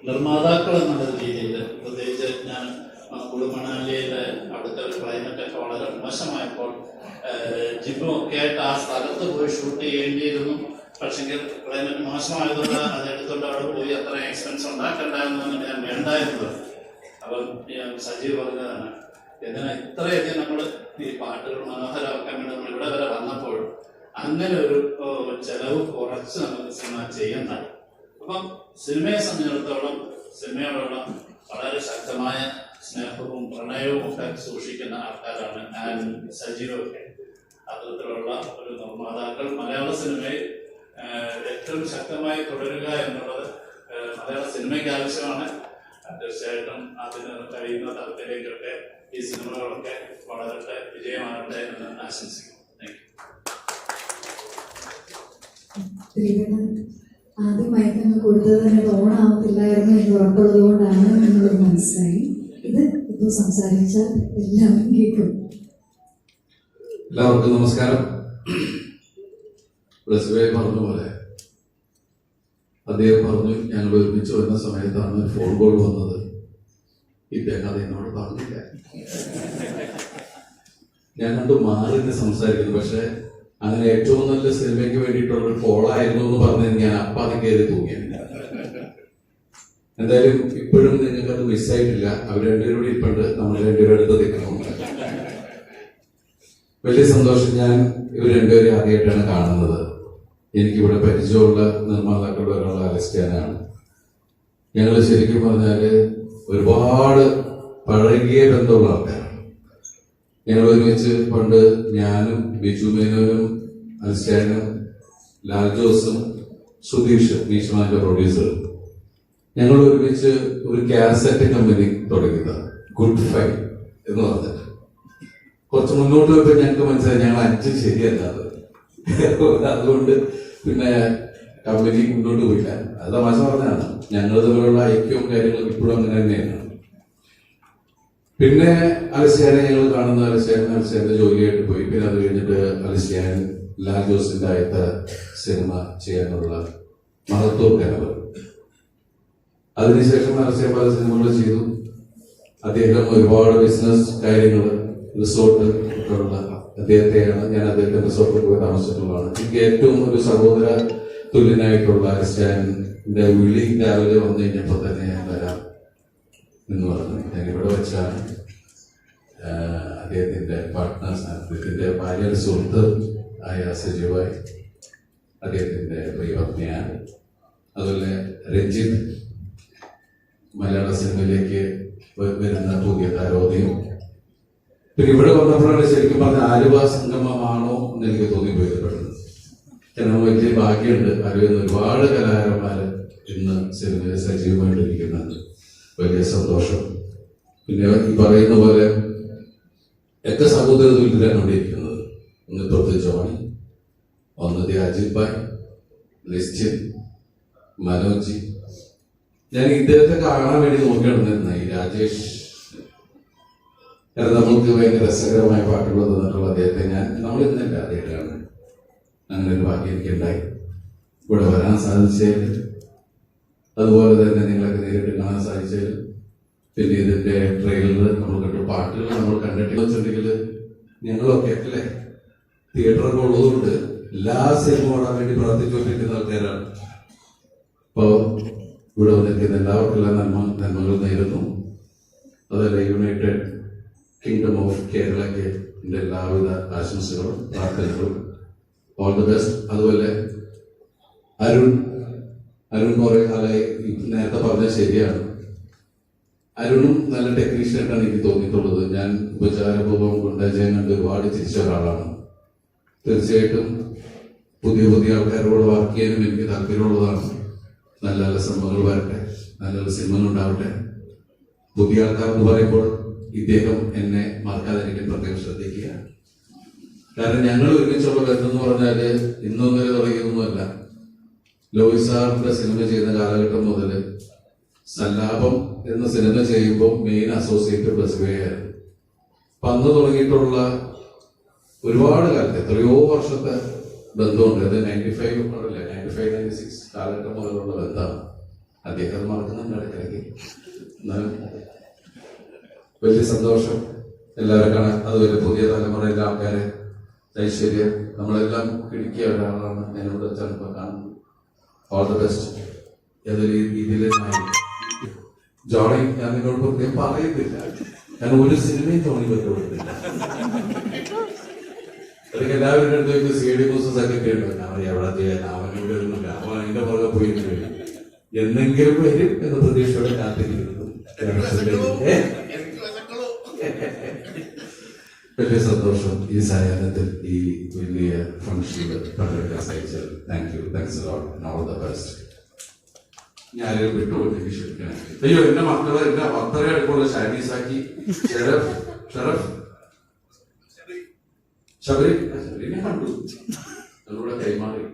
നിർമ്മാതാക്കൾ എന്നുള്ള രീതിയിൽ, പ്രത്യേകിച്ച് ഞാൻ കുളുമണാലിയിലെ അവിടുത്തെ ഒരു ക്ലൈമറ്റൊക്കെ വളരെ മോശമായപ്പോൾ ജിമ്മും ഒക്കെ ആയിട്ട് ആ സ്ഥലത്ത് പോയി ഷൂട്ട് ചെയ്യേണ്ടിയിരുന്നു. പക്ഷെങ്കിൽ ക്ലൈമറ്റ് മോശമായതുകൊണ്ട് അതെടുത്തോണ്ട് അവിടെ പോയി അത്ര എക്സ്പെൻസ് ഉണ്ടാക്കണ്ടായിരുന്നു ഞാൻ വേണ്ടായിരുന്നത്. അപ്പം സജീവ് പറഞ്ഞതാണ്, എന്തിനാ ഇത്രയധികം നമ്മൾ ഈ പാട്ടുകൾ മനോഹരമാക്കാൻ വേണ്ടി നമ്മൾ ഇവിടെ വരെ വന്നപ്പോൾ അങ്ങനെ ഒരു ചെലവ് കുറച്ച് നമുക്ക് സിനിമ ചെയ്യണ്ട. അപ്പം സിനിമയെ സംബന്ധിച്ചിടത്തോളം സിനിമയോടുള്ള വളരെ ശക്തമായ സ്നേഹവും പ്രണയവും ഒക്കെ സൂക്ഷിക്കുന്ന ആൾക്കാരാണ് ഞാൻ, സജീവൊക്കെ. അത്തരത്തിലുള്ള ഒരു നിർമ്മാതാക്കൾ മലയാള സിനിമയിൽ ഏറ്റവും ശക്തമായി തുടരുക എന്നുള്ളത് മലയാള സിനിമയ്ക്ക് ആവശ്യമാണ്. തീർച്ചയായിട്ടും അതിന് കഴിയുന്ന തലത്തിലേക്കൊക്കെ ഈ സിനിമകളൊക്കെ വളരട്ടെ, വിജയമാകട്ടെ എന്ന് ആശംസിക്കുന്നു. ആദ്യം മയക്കങ്ങൾ കൊടുത്തത് തന്നെ ഓണാവത്തില്ലായിരുന്നു എന്ന് ഉറപ്പുള്ളത് കൊണ്ടാണ് എന്നുള്ളത് മനസ്സിലായി. ഇത് ഇപ്പോൾ സംസാരിച്ചാൽ എല്ലാവരും കേൾക്കും. എല്ലാവർക്കും നമസ്കാരം. ബ്ലസ്വേ പറഞ്ഞ പോലെ അദ്ദേഹം പറഞ്ഞു, ഞങ്ങൾ ഒരുമിച്ച് വരുന്ന സമയത്താണ് ഫോൺ കോൾ വന്നത്. ഇദ്ദേഹം അത് എന്നോട് പറഞ്ഞില്ല. ഞാൻ കണ്ടു മാറി സംസാരിക്കുന്നു. പക്ഷെ അങ്ങനെ ഏറ്റവും നല്ല സിനിമയ്ക്ക് വേണ്ടിയിട്ടുള്ള ഒരു കോളായിരുന്നു എന്ന് പറഞ്ഞ് ഞാൻ അപ്പം അത് കയറി തൂങ്ങിയാണ്. എന്തായാലും ഇപ്പോഴും നിങ്ങൾക്ക് അത് മിസ്സായിട്ടില്ല. അവർ രണ്ടുപേരും കൂടി ഇപ്പുണ്ട്, നമ്മൾ രണ്ടുപേരും അടുത്ത് നിൽക്കണം. വലിയ സന്തോഷം. ഞാൻ ഇവർ രണ്ടുപേരും ആദ്യമായിട്ടാണ് കാണുന്നത്. എനിക്കിവിടെ പരിചയമുള്ള നിർമ്മാതാക്കളുടെ ഒരാൾ അലസ്റ്റാനാണ്. ഞങ്ങൾ ശരിക്കും പറഞ്ഞാല് ഒരുപാട് പഴകിയ ബന്ധമുള്ള ആൾക്കാരാണ്. ഞങ്ങൾ ഒരുമിച്ച് പണ്ട് ഞാനും ബിജു മേനോനും അലസ്റ്റാനും ലാൽ ജോസും സുധീഷ് ഭീഷ്മാന്റെ പ്രൊഡ്യൂസർ ഞങ്ങൾ ഒരുമിച്ച് ഒരു കാസറ്റ് കമ്പനി തുടങ്ങിയതാണ്, ഗുഡ് ഫൈ എന്ന് പറഞ്ഞിട്ട്. കുറച്ച് മുന്നോട്ട് പോയപ്പോൾ ഞങ്ങൾക്ക് മനസ്സിലായി ഞങ്ങൾ 5 ശരിയല്ലാതെ. അതുകൊണ്ട് പിന്നെ കമ്പനി മുന്നോട്ട് പോയില്ല. അത് തമാശ പറഞ്ഞാണ്. ഞങ്ങൾ തമ്മിലുള്ള ഐക്യവും കാര്യങ്ങളും ഇപ്പോഴും അങ്ങനെ തന്നെയാണ്. പിന്നെ അലസ്റ്റാനെ ഞങ്ങൾ കാണുന്ന അലസ്റ്റാന്റെ ജോലിയായിട്ട് പോയി. പിന്നെ അത് കഴിഞ്ഞിട്ട് അലസ്റ്റാൻ ലാൽ ജോസിന്റെ ആദ്യത്തെ സിനിമ ചെയ്യാനുള്ള മഹത്വം കനവ്. അതിനുശേഷം അലസ്റ്റാൻ പല സിനിമകൾ ചെയ്തു. അദ്ദേഹം ഒരുപാട് ബിസിനസ് കാര്യങ്ങൾ, റിസോർട്ട് ഒക്കെ ഉള്ള അദ്ദേഹത്തെയാണ്. ഞാൻ അദ്ദേഹത്തിന്റെ റിസോർട്ടിൽ പോയി താമസിച്ചിട്ടുള്ളതാണ്. എനിക്ക് ഏറ്റവും ഒരു സഹോദര തുല്യനായിട്ടുള്ള അലസ്റ്റാന്റെ വിളി രാവിലെ വന്നു കഴിഞ്ഞപ്പോൾ തന്നെ ഞാൻ വരാം എന്ന് പറഞ്ഞു. ഞാനിവിടെ വെച്ചാണ് അദ്ദേഹത്തിന്റെ പാർട്ട്നേഴ്സ്, അദ്ദേഹത്തിന്റെ ഭാര്യയുടെ സുഹൃത്ത് ആയ സജീവായി, അദ്ദേഹത്തിന്റെ പ്രിയപത്നിയാണ്. അതുപോലെ രഞ്ജിത്ത് മലയാള സിനിമയിലേക്ക് വരുന്ന പുതിയ താരോദയം. പിന്നെ ഇവിടെ വന്നപ്പോഴാണ് ശരിക്കും പറഞ്ഞ ആലുവ സംഗമമാണോ എന്ന് എനിക്ക് തോന്നിപ്പോയപ്പെടുന്നത്. കാരണം വലിയ ഭാഗ്യമുണ്ട്. ആലുവയിൽ ഒരുപാട് കലാകാരന്മാര് ഇന്ന് സിനിമയിൽ സജീവമായിട്ടിരിക്കുന്നുണ്ട്. വലിയ സന്തോഷം. പിന്നെ ഈ പറയുന്ന പോലെ ഒക്കെ സഹോദര തുല്യരാണ് അവിടെ ഇരിക്കുന്നത്. ഒന്ന് തൊട്ട് ജോണി, ഒന്ന് അജിത് ഭായ്, നിശ്ചിൻ, മനോജ്. ഞാൻ ഇദ്ദേഹത്തെ കാണാൻ വേണ്ടി നോക്കിയിടുന്ന ഈ രാജേഷ്, കാരണം നമുക്ക് ഭയങ്കര രസകരമായ പാട്ടുകൾ തന്നിട്ടുള്ള അദ്ദേഹത്തെ നമ്മൾ ഇന്നല്ല ആദ്യമായിട്ടാണ്. അങ്ങനെ ഒരു ഭാഗ്യം എനിക്കുണ്ടായി ഇവിടെ വരാൻ സാധിച്ചതിൽ, അതുപോലെ തന്നെ നിങ്ങളൊക്കെ നേരിട്ട് കാണാൻ സാധിച്ചതിൽ. പിന്നെ ഇതിന്റെ ട്രെയിലർ നമ്മൾ കണ്ടു, പാട്ടുകൾ നമ്മൾ കണ്ടിട്ട് വെച്ചിട്ടുണ്ടെങ്കിൽ ഞങ്ങളൊക്കെ അല്ലേ തിയേറ്ററൊക്കെ ഉള്ളതുകൊണ്ട് എല്ലാ സിനിമ ഓടാൻ വേണ്ടി പ്രവർത്തിച്ചുകൊണ്ടിരിക്കുന്ന ആൾക്കാരാണ്. അപ്പോൾ ഇവിടെ വന്നിരിക്കുന്ന എല്ലാവർക്കും എല്ലാ നന്മകൾ നേരുന്നു. അതല്ല യുണൈറ്റഡ് കിങ്ഡം ഓഫ് കേരളയ്ക്ക് എൻ്റെ എല്ലാവിധ ആശംസകളും പ്രാർത്ഥനകളും. All the best. അതുപോലെ അരുൺ കുറെ കാലമായി നേരത്തെ പറഞ്ഞത് ശരിയാണ്. അരുണും നല്ല ടെക്നീഷ്യനായിട്ടാണ് എനിക്ക് തോന്നിയിട്ടുള്ളത്. ഞാൻ ഉപചാരപൂർവ്വം ഗുണ്ടാജയം കണ്ട് ഒരുപാട് തിരിച്ച ഒരാളാണ്. തീർച്ചയായിട്ടും പുതിയ ആൾക്കാരോട് വർക്ക് ചെയ്യാനും എനിക്ക് താല്പര്യമുള്ളതാണ്. നല്ല നല്ല സിനിമകൾ വരട്ടെ, നല്ല നല്ല സിനിമകൾ ഉണ്ടാവട്ടെ. പുതിയ ആൾക്കാർ എന്ന് പറയുമ്പോൾ ഇദ്ദേഹം എന്നെ മറക്കാതിരിക്കാൻ പ്രത്യേകം ശ്രദ്ധിക്കുക. കാരണം ഞങ്ങൾ ഒരുമിച്ചുള്ള ബന്ധം എന്ന് പറഞ്ഞാല് ഇന്നൊന്നര തുടങ്ങിയതൊന്നുമല്ല. ലോഹിത് സാറിന്റെ സിനിമ ചെയ്യുന്ന കാലഘട്ടം മുതൽ സല്ലാപം എന്ന സിനിമ ചെയ്യുമ്പോൾ മെയിൻ അസോസിയേറ്റ് ബസ്വേയായിരുന്നു. അപ്പൊ അന്ന് തുടങ്ങിയിട്ടുള്ള ഒരുപാട് കാലത്ത് എത്രയോ വർഷത്തെ ബന്ധമുണ്ട്. അത് 95 കാലഘട്ടം മുതലുള്ള ബന്ധമാണ്. അദ്ദേഹം അത് മറക്കുന്നുണ്ട് ഇടയ്ക്കിടയ്ക്ക്. എന്നാലും വലിയ സന്തോഷം എല്ലാവരും കാണാൻ. അതുപോലെ പുതിയ തലമുറയിലെ ആൾക്കാരെ ഐശ്വര്യം നമ്മളെല്ലാം കിടക്കിയ ഒരാളാണ് ഞാനിവിടെ ചിലപ്പോൾ കാണുന്നത്. All the best. ഏതൊരു രീതിയിൽ ജോണി ഞാൻ നിങ്ങളോട് പ്രത്യേകം പറയുന്നില്ല. ഞാൻ ഒരു സിനിമയും ജോണി ബന്ധപ്പെടുത്തില്ല. അതൊക്കെ എല്ലാവരും അടുത്ത് CD ന്യൂസസ് ഒക്കെ കേട്ടു. ഞാൻ എവിടെ ചെയ്യാൻ അവനിവിടെ ഒന്നുമില്ല, അവൻ അതിന്റെ പുറകെ പോയിട്ട് വരും. എന്തെങ്കിലും വരും എന്ന പ്രതീക്ഷയോടെ കാത്തിരിക്കുന്നു. വലിയ സന്തോഷം ഈ സായാഹ്നത്തിൽ ഈ വലിയ ഫംഗ്ഷനിൽ പങ്കെടുക്കാൻ സാധിച്ചത്. Thanks all the best. ഞാനും വിട്ടുകൊണ്ടെങ്കിൽ ക്ഷമിക്കണം. അയ്യോ എന്റെ മക്കളെ എന്റെ അത്രയും അടുപ്പുള്ള ഷാനീസാക്കി ശബരിനെ കണ്ടു, ഞങ്ങളുടെ കൈമാറി.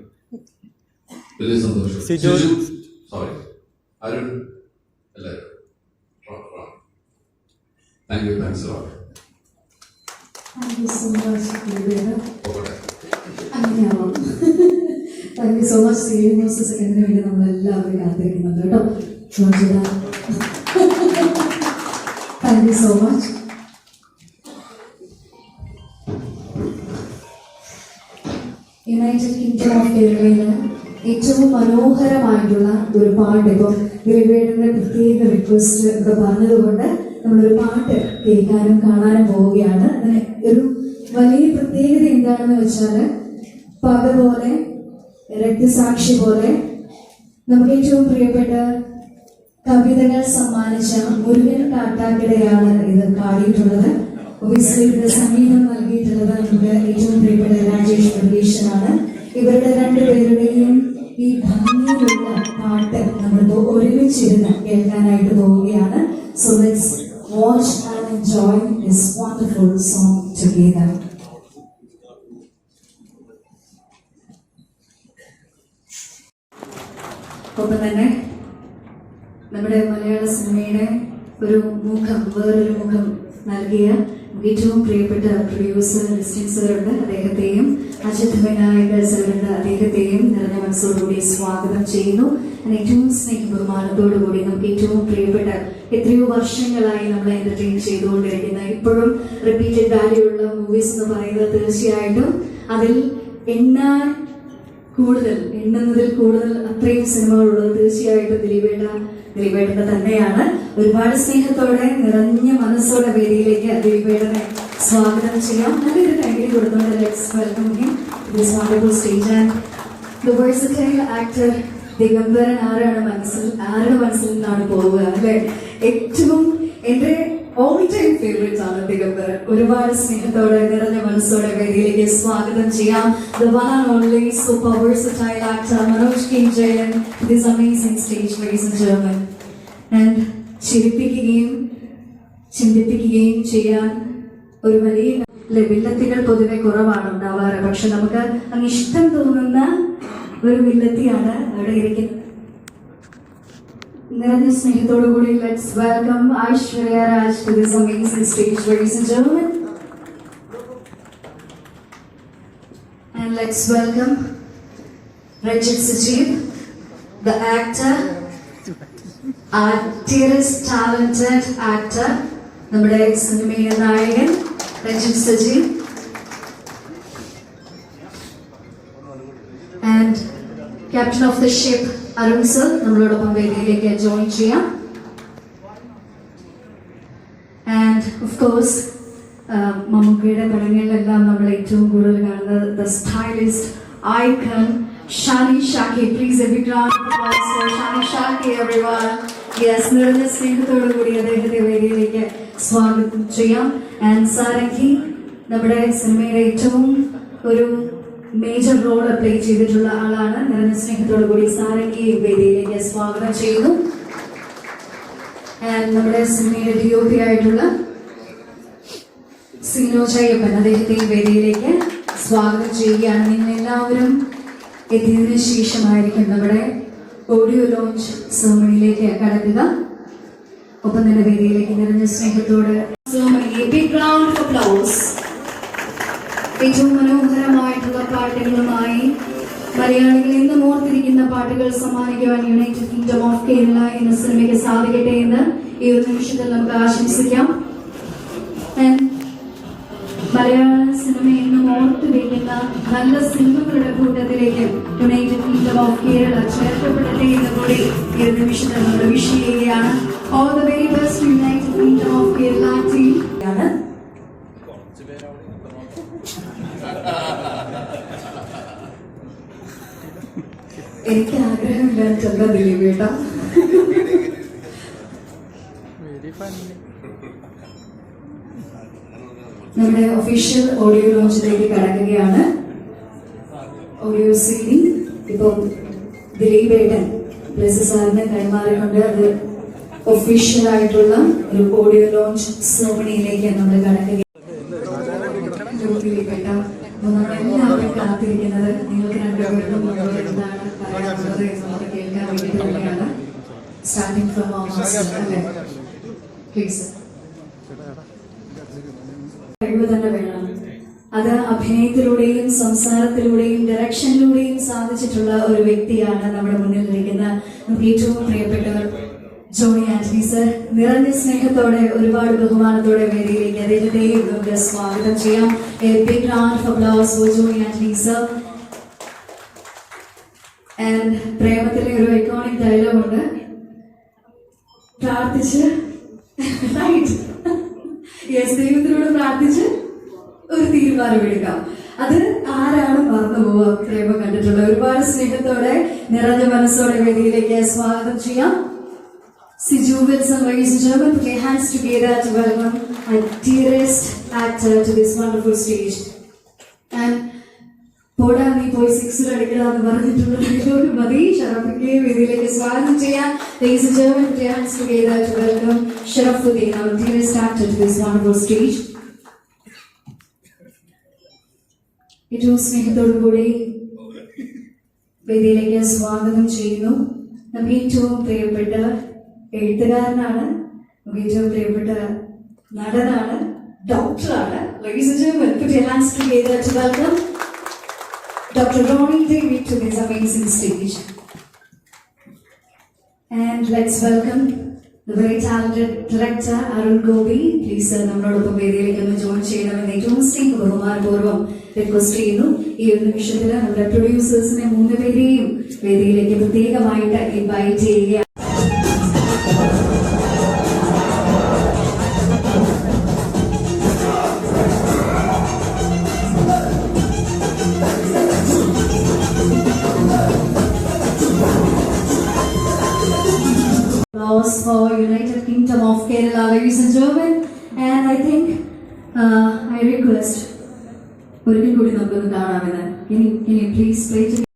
വലിയ സന്തോഷം. സോറി അരുൺ, എല്ലാവരും thanks. Thank you so much, Dilibera. അങ്ങനെയാവാം. Thank you so much. CMOS സെക്കൻഡിന് വേണ്ടി നമ്മളെല്ലാവരും കാത്തിരിക്കുന്നുണ്ട് കേട്ടോ. ജോർജിത. Thank you so much. United Kingdom of കേരളയില് ഏറ്റവും മനോഹരമായിട്ടുള്ള ഒരു പാട്ട് ഇപ്പം ദിലീപേട്ടന്റെ പ്രത്യേക റിക്വസ്റ്റ് ഇവിടെ പറഞ്ഞതുകൊണ്ട് നമ്മളൊരു പാട്ട് കേൾക്കാനും കാണാനും പോവുകയാണ്. അതിന് ഒരു വലിയ പ്രത്യേകത എന്താണെന്ന് വെച്ചാല് പക പോലെ രക്തസാക്ഷി പോലെ നമുക്ക് ഏറ്റവും പ്രിയപ്പെട്ട കവിതകൾ സമ്മാനിച്ച മുരുകൻ കാട്ടാക്കടയാണ് ഇത് പാടിയിട്ടുള്ളത്. ഒബിയസ്ലി ഇത് സംഗീതം നൽകിയിട്ടുള്ളത് നമ്മുടെ ഏറ്റവും പ്രിയപ്പെട്ട രാജേഷ് മുരുകേശനാണ്. ഇവരുടെ രണ്ടുപേരുടെയും ഈ ഭംഗിയിലുള്ള പാട്ട് നമ്മളിപ്പോ ഒരുമിച്ചിരുന്ന് കേൾക്കാനായിട്ട് പോവുകയാണ്. So let's watch and enjoy this wonderful song together. ഒപ്പം തന്നെ നമ്മുടെ മലയാള സിനിമയുടെ ഒരു മുഖം, വേറൊരു മുഖം നൽകിയ ഏറ്റവും പ്രിയപ്പെട്ട പ്രൊഡ്യൂസർ ലിസ്റ്റിൻ സാറുണ്ട്, അദ്ദേഹത്തെയും അജിത് വിനായകർ സാറുണ്ട്, അദ്ദേഹത്തെയും നിറഞ്ഞ മനസ്സോടുകൂടി സ്വാഗതം ചെയ്യുന്നു. ഏറ്റവും സ്നേഹ ബഹുമാനത്തോടുകൂടി നമുക്ക് ഏറ്റവും പ്രിയപ്പെട്ട എത്രയോ വർഷങ്ങളായി നമ്മളെ എന്റർടൈൻ ചെയ്തുകൊണ്ടിരിക്കുന്ന ഇപ്പോഴും റിപ്പീറ്റഡ് വാല്യൂ ഉള്ള മൂവീസ് എന്ന് പറയുന്നത് തീർച്ചയായിട്ടും അതിൽ എണ്ണുന്നതിൽ കൂടുതൽ അത്രയും സിനിമകളുള്ളത് തീർച്ചയായിട്ടും ദിലീപേട്ടന്റെ തന്നെയാണ്. ഒരുപാട് സ്നേഹത്തോടെ നിറഞ്ഞ മനസ്സോടെ വേദിയിലേക്ക് ദിലീപേട്ടനെ സ്വാഗതം ചെയ്യാം. നല്ലൊരു കൈയ്യടി കൊടുത്തുകൊണ്ട് let's welcome him to this wonderful stage. And the versatile actor Digambaran ആരുടെ മനസ്സിൽ നിന്നാണ് പോവുക അല്ലെ? ഏറ്റവും എന്റെ ഓൾ ടൈം ഫേവറേറ്റ് ആണ് ദിഗംബരൻ. ഒരുപാട് സ്നേഹത്തോടെ നിറഞ്ഞ മനസ്സോടെ വേദിയിലേക്ക് സ്വാഗതം ചെയ്യാം the one and only super versatile actor Manoj K. Jayan to this amazing stage, ladies and gentlemen. And ചിന്തിപ്പിക്കുകയും ചെയ്യാൻ ഒരു വലിയ വില്ലത്തികൾ പൊതുവെ കുറവാണ് ഉണ്ടാവാറ്. പക്ഷെ നമുക്ക് അങ്ങ് ഇഷ്ടം തോന്നുന്ന ഒരു വില്ലത്തിയാണ് അവിടെ ഇരിക്കുന്നത്. നിറഞ്ഞ സ്നേഹത്തോടു കൂടി let's welcome Aishwarya Raj to this amazing stage, ladies and gentlemen. And let's welcome Ranjit Sajeev, the actor, our dearest talented actor, നമ്മുടെ സിനിമയിലെ നായകൻ Ranjit Sajeev. And captain of the ship Arun sir നമ്മളോടൊപ്പം വേദിയിലേക്ക് ജോയിൻ ചെയ്യാം. ആൻഡ് ഓഫ് കോഴ്സ് മമ്മൂക്കയുടെ പടങ്ങളിലെല്ലാം നമ്മൾ ഏറ്റവും കൂടുതൽ കാണുന്നത് the stylist icon Shani Shaki. Please a big round of applause for Shani Shaki everyone. Yes, നിറഞ്ഞ സ്നേഹത്തോടു കൂടി അദ്ദേഹത്തെ വേദിയിലേക്ക് സ്വാഗതം ചെയ്യാം. ആൻഡ് സാരംഗി നമ്മുടെ സിനിമയുടെ ഏറ്റവും ഒരു മേജർ റോൾ പ്ലേ ചെയ്തിട്ടുള്ള ആളാണ്. നിറഞ്ഞ സ്നേഹത്തോടു കൂടി സാരംഗി വേദിയിലേക്ക് സ്വാഗതം ചെയ്യുന്നു. നമ്മുടെ സിനിമയുടെ DOP ആയിട്ടുള്ള സിനോജ് അയ്യപ്പൻ, അദ്ദേഹത്തെ വേദിയിലേക്ക് സ്വാഗതം ചെയ്യുകയാണ്. നിങ്ങൾ എല്ലാവരും എത്തിയതിനു ശേഷമായിരിക്കും നമ്മുടെ ഓഡിയോ ലോഞ്ച് സെറമണിയിലേക്ക് കടക്കുക. ഒപ്പം തന്നെ വേദിയിലേക്ക് നിറഞ്ഞ സ്നേഹത്തോടെ ഏറ്റവും മനോഹരമായിട്ടുള്ള പാട്ടുകളുമായി മലയാളികൾ എന്നും ഓർത്തിരിക്കുന്ന പാട്ടുകൾ സമ്മാനിക്കുവാൻ യുണൈറ്റഡ് കിങ്ഡം ഓഫ് കേരള എന്ന സിനിമയ്ക്ക് സാധിക്കട്ടെ എന്ന് ഈ ഒരു നിമിഷത്തിൽ നമുക്ക് ആശംസിക്കാം. മലയാള സിനിമ എന്നും ഓർത്തു വയ്ക്കുന്ന നല്ല സിനിമകളുടെ കൂട്ടത്തിലേക്ക് യുണൈറ്റഡ് കിങ്ഡം ഓഫ് കേരള ചേർക്കപ്പെടട്ടെ എന്ന് കൂടി ഈ ഒരു നിമിഷത്തിൽ നമ്മൾ വിഷ് ചെയ്യുകയാണ്. All the very best United Kingdom of Kerala team ആണ്. എനിക്ക് ആഗ്രഹമില്ലാത്തല്ല ദിലീപേട്ട. നമ്മുടെ ഒഫീഷ്യൽ ഓഡിയോ ലോഞ്ചിലേക്ക് കടക്കുകയാണ്. ഓഡിയോ CD ഇപ്പം ദിലീപേട്ടൻ ബ്ലെസി സാറിന് കൈമാറിക്കൊണ്ട് അത് ഒഫീഷ്യൽ ആയിട്ടുള്ള ഒരു ഓഡിയോ ലോഞ്ച് സെറമണിയിലേക്ക് നമ്മൾ കടക്കുകയാണ്. ദിലീപേട്ട, നമ്മളെല്ലാവരും കാത്തിരിക്കുന്നത് നിങ്ങൾക്ക് രണ്ടുപേർക്കും എന്താണ് പറയാനുള്ളത് എന്നൊക്കെ കേൾക്കാൻ വേണ്ടി തന്നെയാണ്. സ്റ്റാർട്ടിംഗ് ഫ്രം അല്ലേ, പ്ലീസ്. കഴിവ് തന്നെ വേണം. അത് അഭിനയത്തിലൂടെയും സംസാരത്തിലൂടെയും ഡയറക്ഷനിലൂടെയും സാധിച്ചിട്ടുള്ള ഒരു വ്യക്തിയാണ് നമ്മുടെ മുന്നിൽ ഇരിക്കുന്ന നമുക്ക് ഏറ്റവും പ്രിയപ്പെട്ടവർ ജോണി ആന്റണി സർ. നിറഞ്ഞ സ്നേഹത്തോടെ ഒരുപാട് ബഹുമാനത്തോടെ വേദിയിലേക്ക് അദ്ദേഹത്തെയും നമുക്ക് സ്വാഗതം ചെയ്യാം. A big round of applause for Johnny Anthony sir. And പ്രേമത്തിലെ ഒരു ഐക്കോണിക് ഡയലോഗ് ഉണ്ട്, പ്രാർത്ഥിച്ച് റൈറ്റ് യെസ് ദൈവത്തിനോട് പ്രാർത്ഥിച്ച് ഒരു തീരുമാനമെടുക്കാം. അത് ആരാണ് മറന്നു പോവുക? പ്രേമം കണ്ടിട്ടുള്ള ഒരുപാട് സ്നേഹത്തോടെ നിറഞ്ഞ മനസ്സോടെ വേദിയിലേക്ക് സ്വാഗതം ചെയ്യാം. Siju Wilson, ladies and gentlemen, put your hands together to welcome our dearest actor to this wonderful stage. And പോടാ നീ പോയി സിക്സ് അടിക്കണമെന്ന് പറഞ്ഞിട്ടുള്ള ഡയലോഗ് മതി. ഷറഫിനെ വേദിയിലേക്ക് സ്വാഗതം ചെയ്യാം. Ladies and gentlemen, put your hands together to welcome Sharafuddin, our dearest actor, to this wonderful stage. ഏറ്റവും സ്നേഹത്തോടു കൂടി വേദിയിലേക്ക് സ്വാഗതം ചെയ്യുന്നു. നമുക്ക് ഏറ്റവും പ്രിയപ്പെട്ട എഴുത്തുകാരനാണ്, നമുക്ക് ഏറ്റവും പ്രിയപ്പെട്ട നടനാണ്, ഡോക്ടറാണ്. Ladies and gentlemen, put your hands together to welcome Dr. Ronnie David to this amazing stage. And let's welcome the very talented director Arun Gobi. Please sir, നമ്മളോടൊപ്പം വേദിയിലേക്ക് ഒന്ന് ജോയിൻ ചെയ്യണമെന്ന് ഏറ്റവും ബഹുമാനപൂർവ്വം റിക്വസ്റ്റ് ചെയ്യുന്നു. ഈ ഒരു നിമിഷത്തിൽ നമ്മുടെ പ്രൊഡ്യൂസേഴ്സിനെ 3 പേരെയും വേദിയിലേക്ക് പ്രത്യേകമായിട്ട് ഇൻവൈറ്റ് ചെയ്യുക. Applause for United Kingdom of Kerala, ladies and gentlemen. And I think I request ഒരിക്കൽ കൂടി നമുക്കൊന്ന് കാണാമെന്ന്. Can you please play to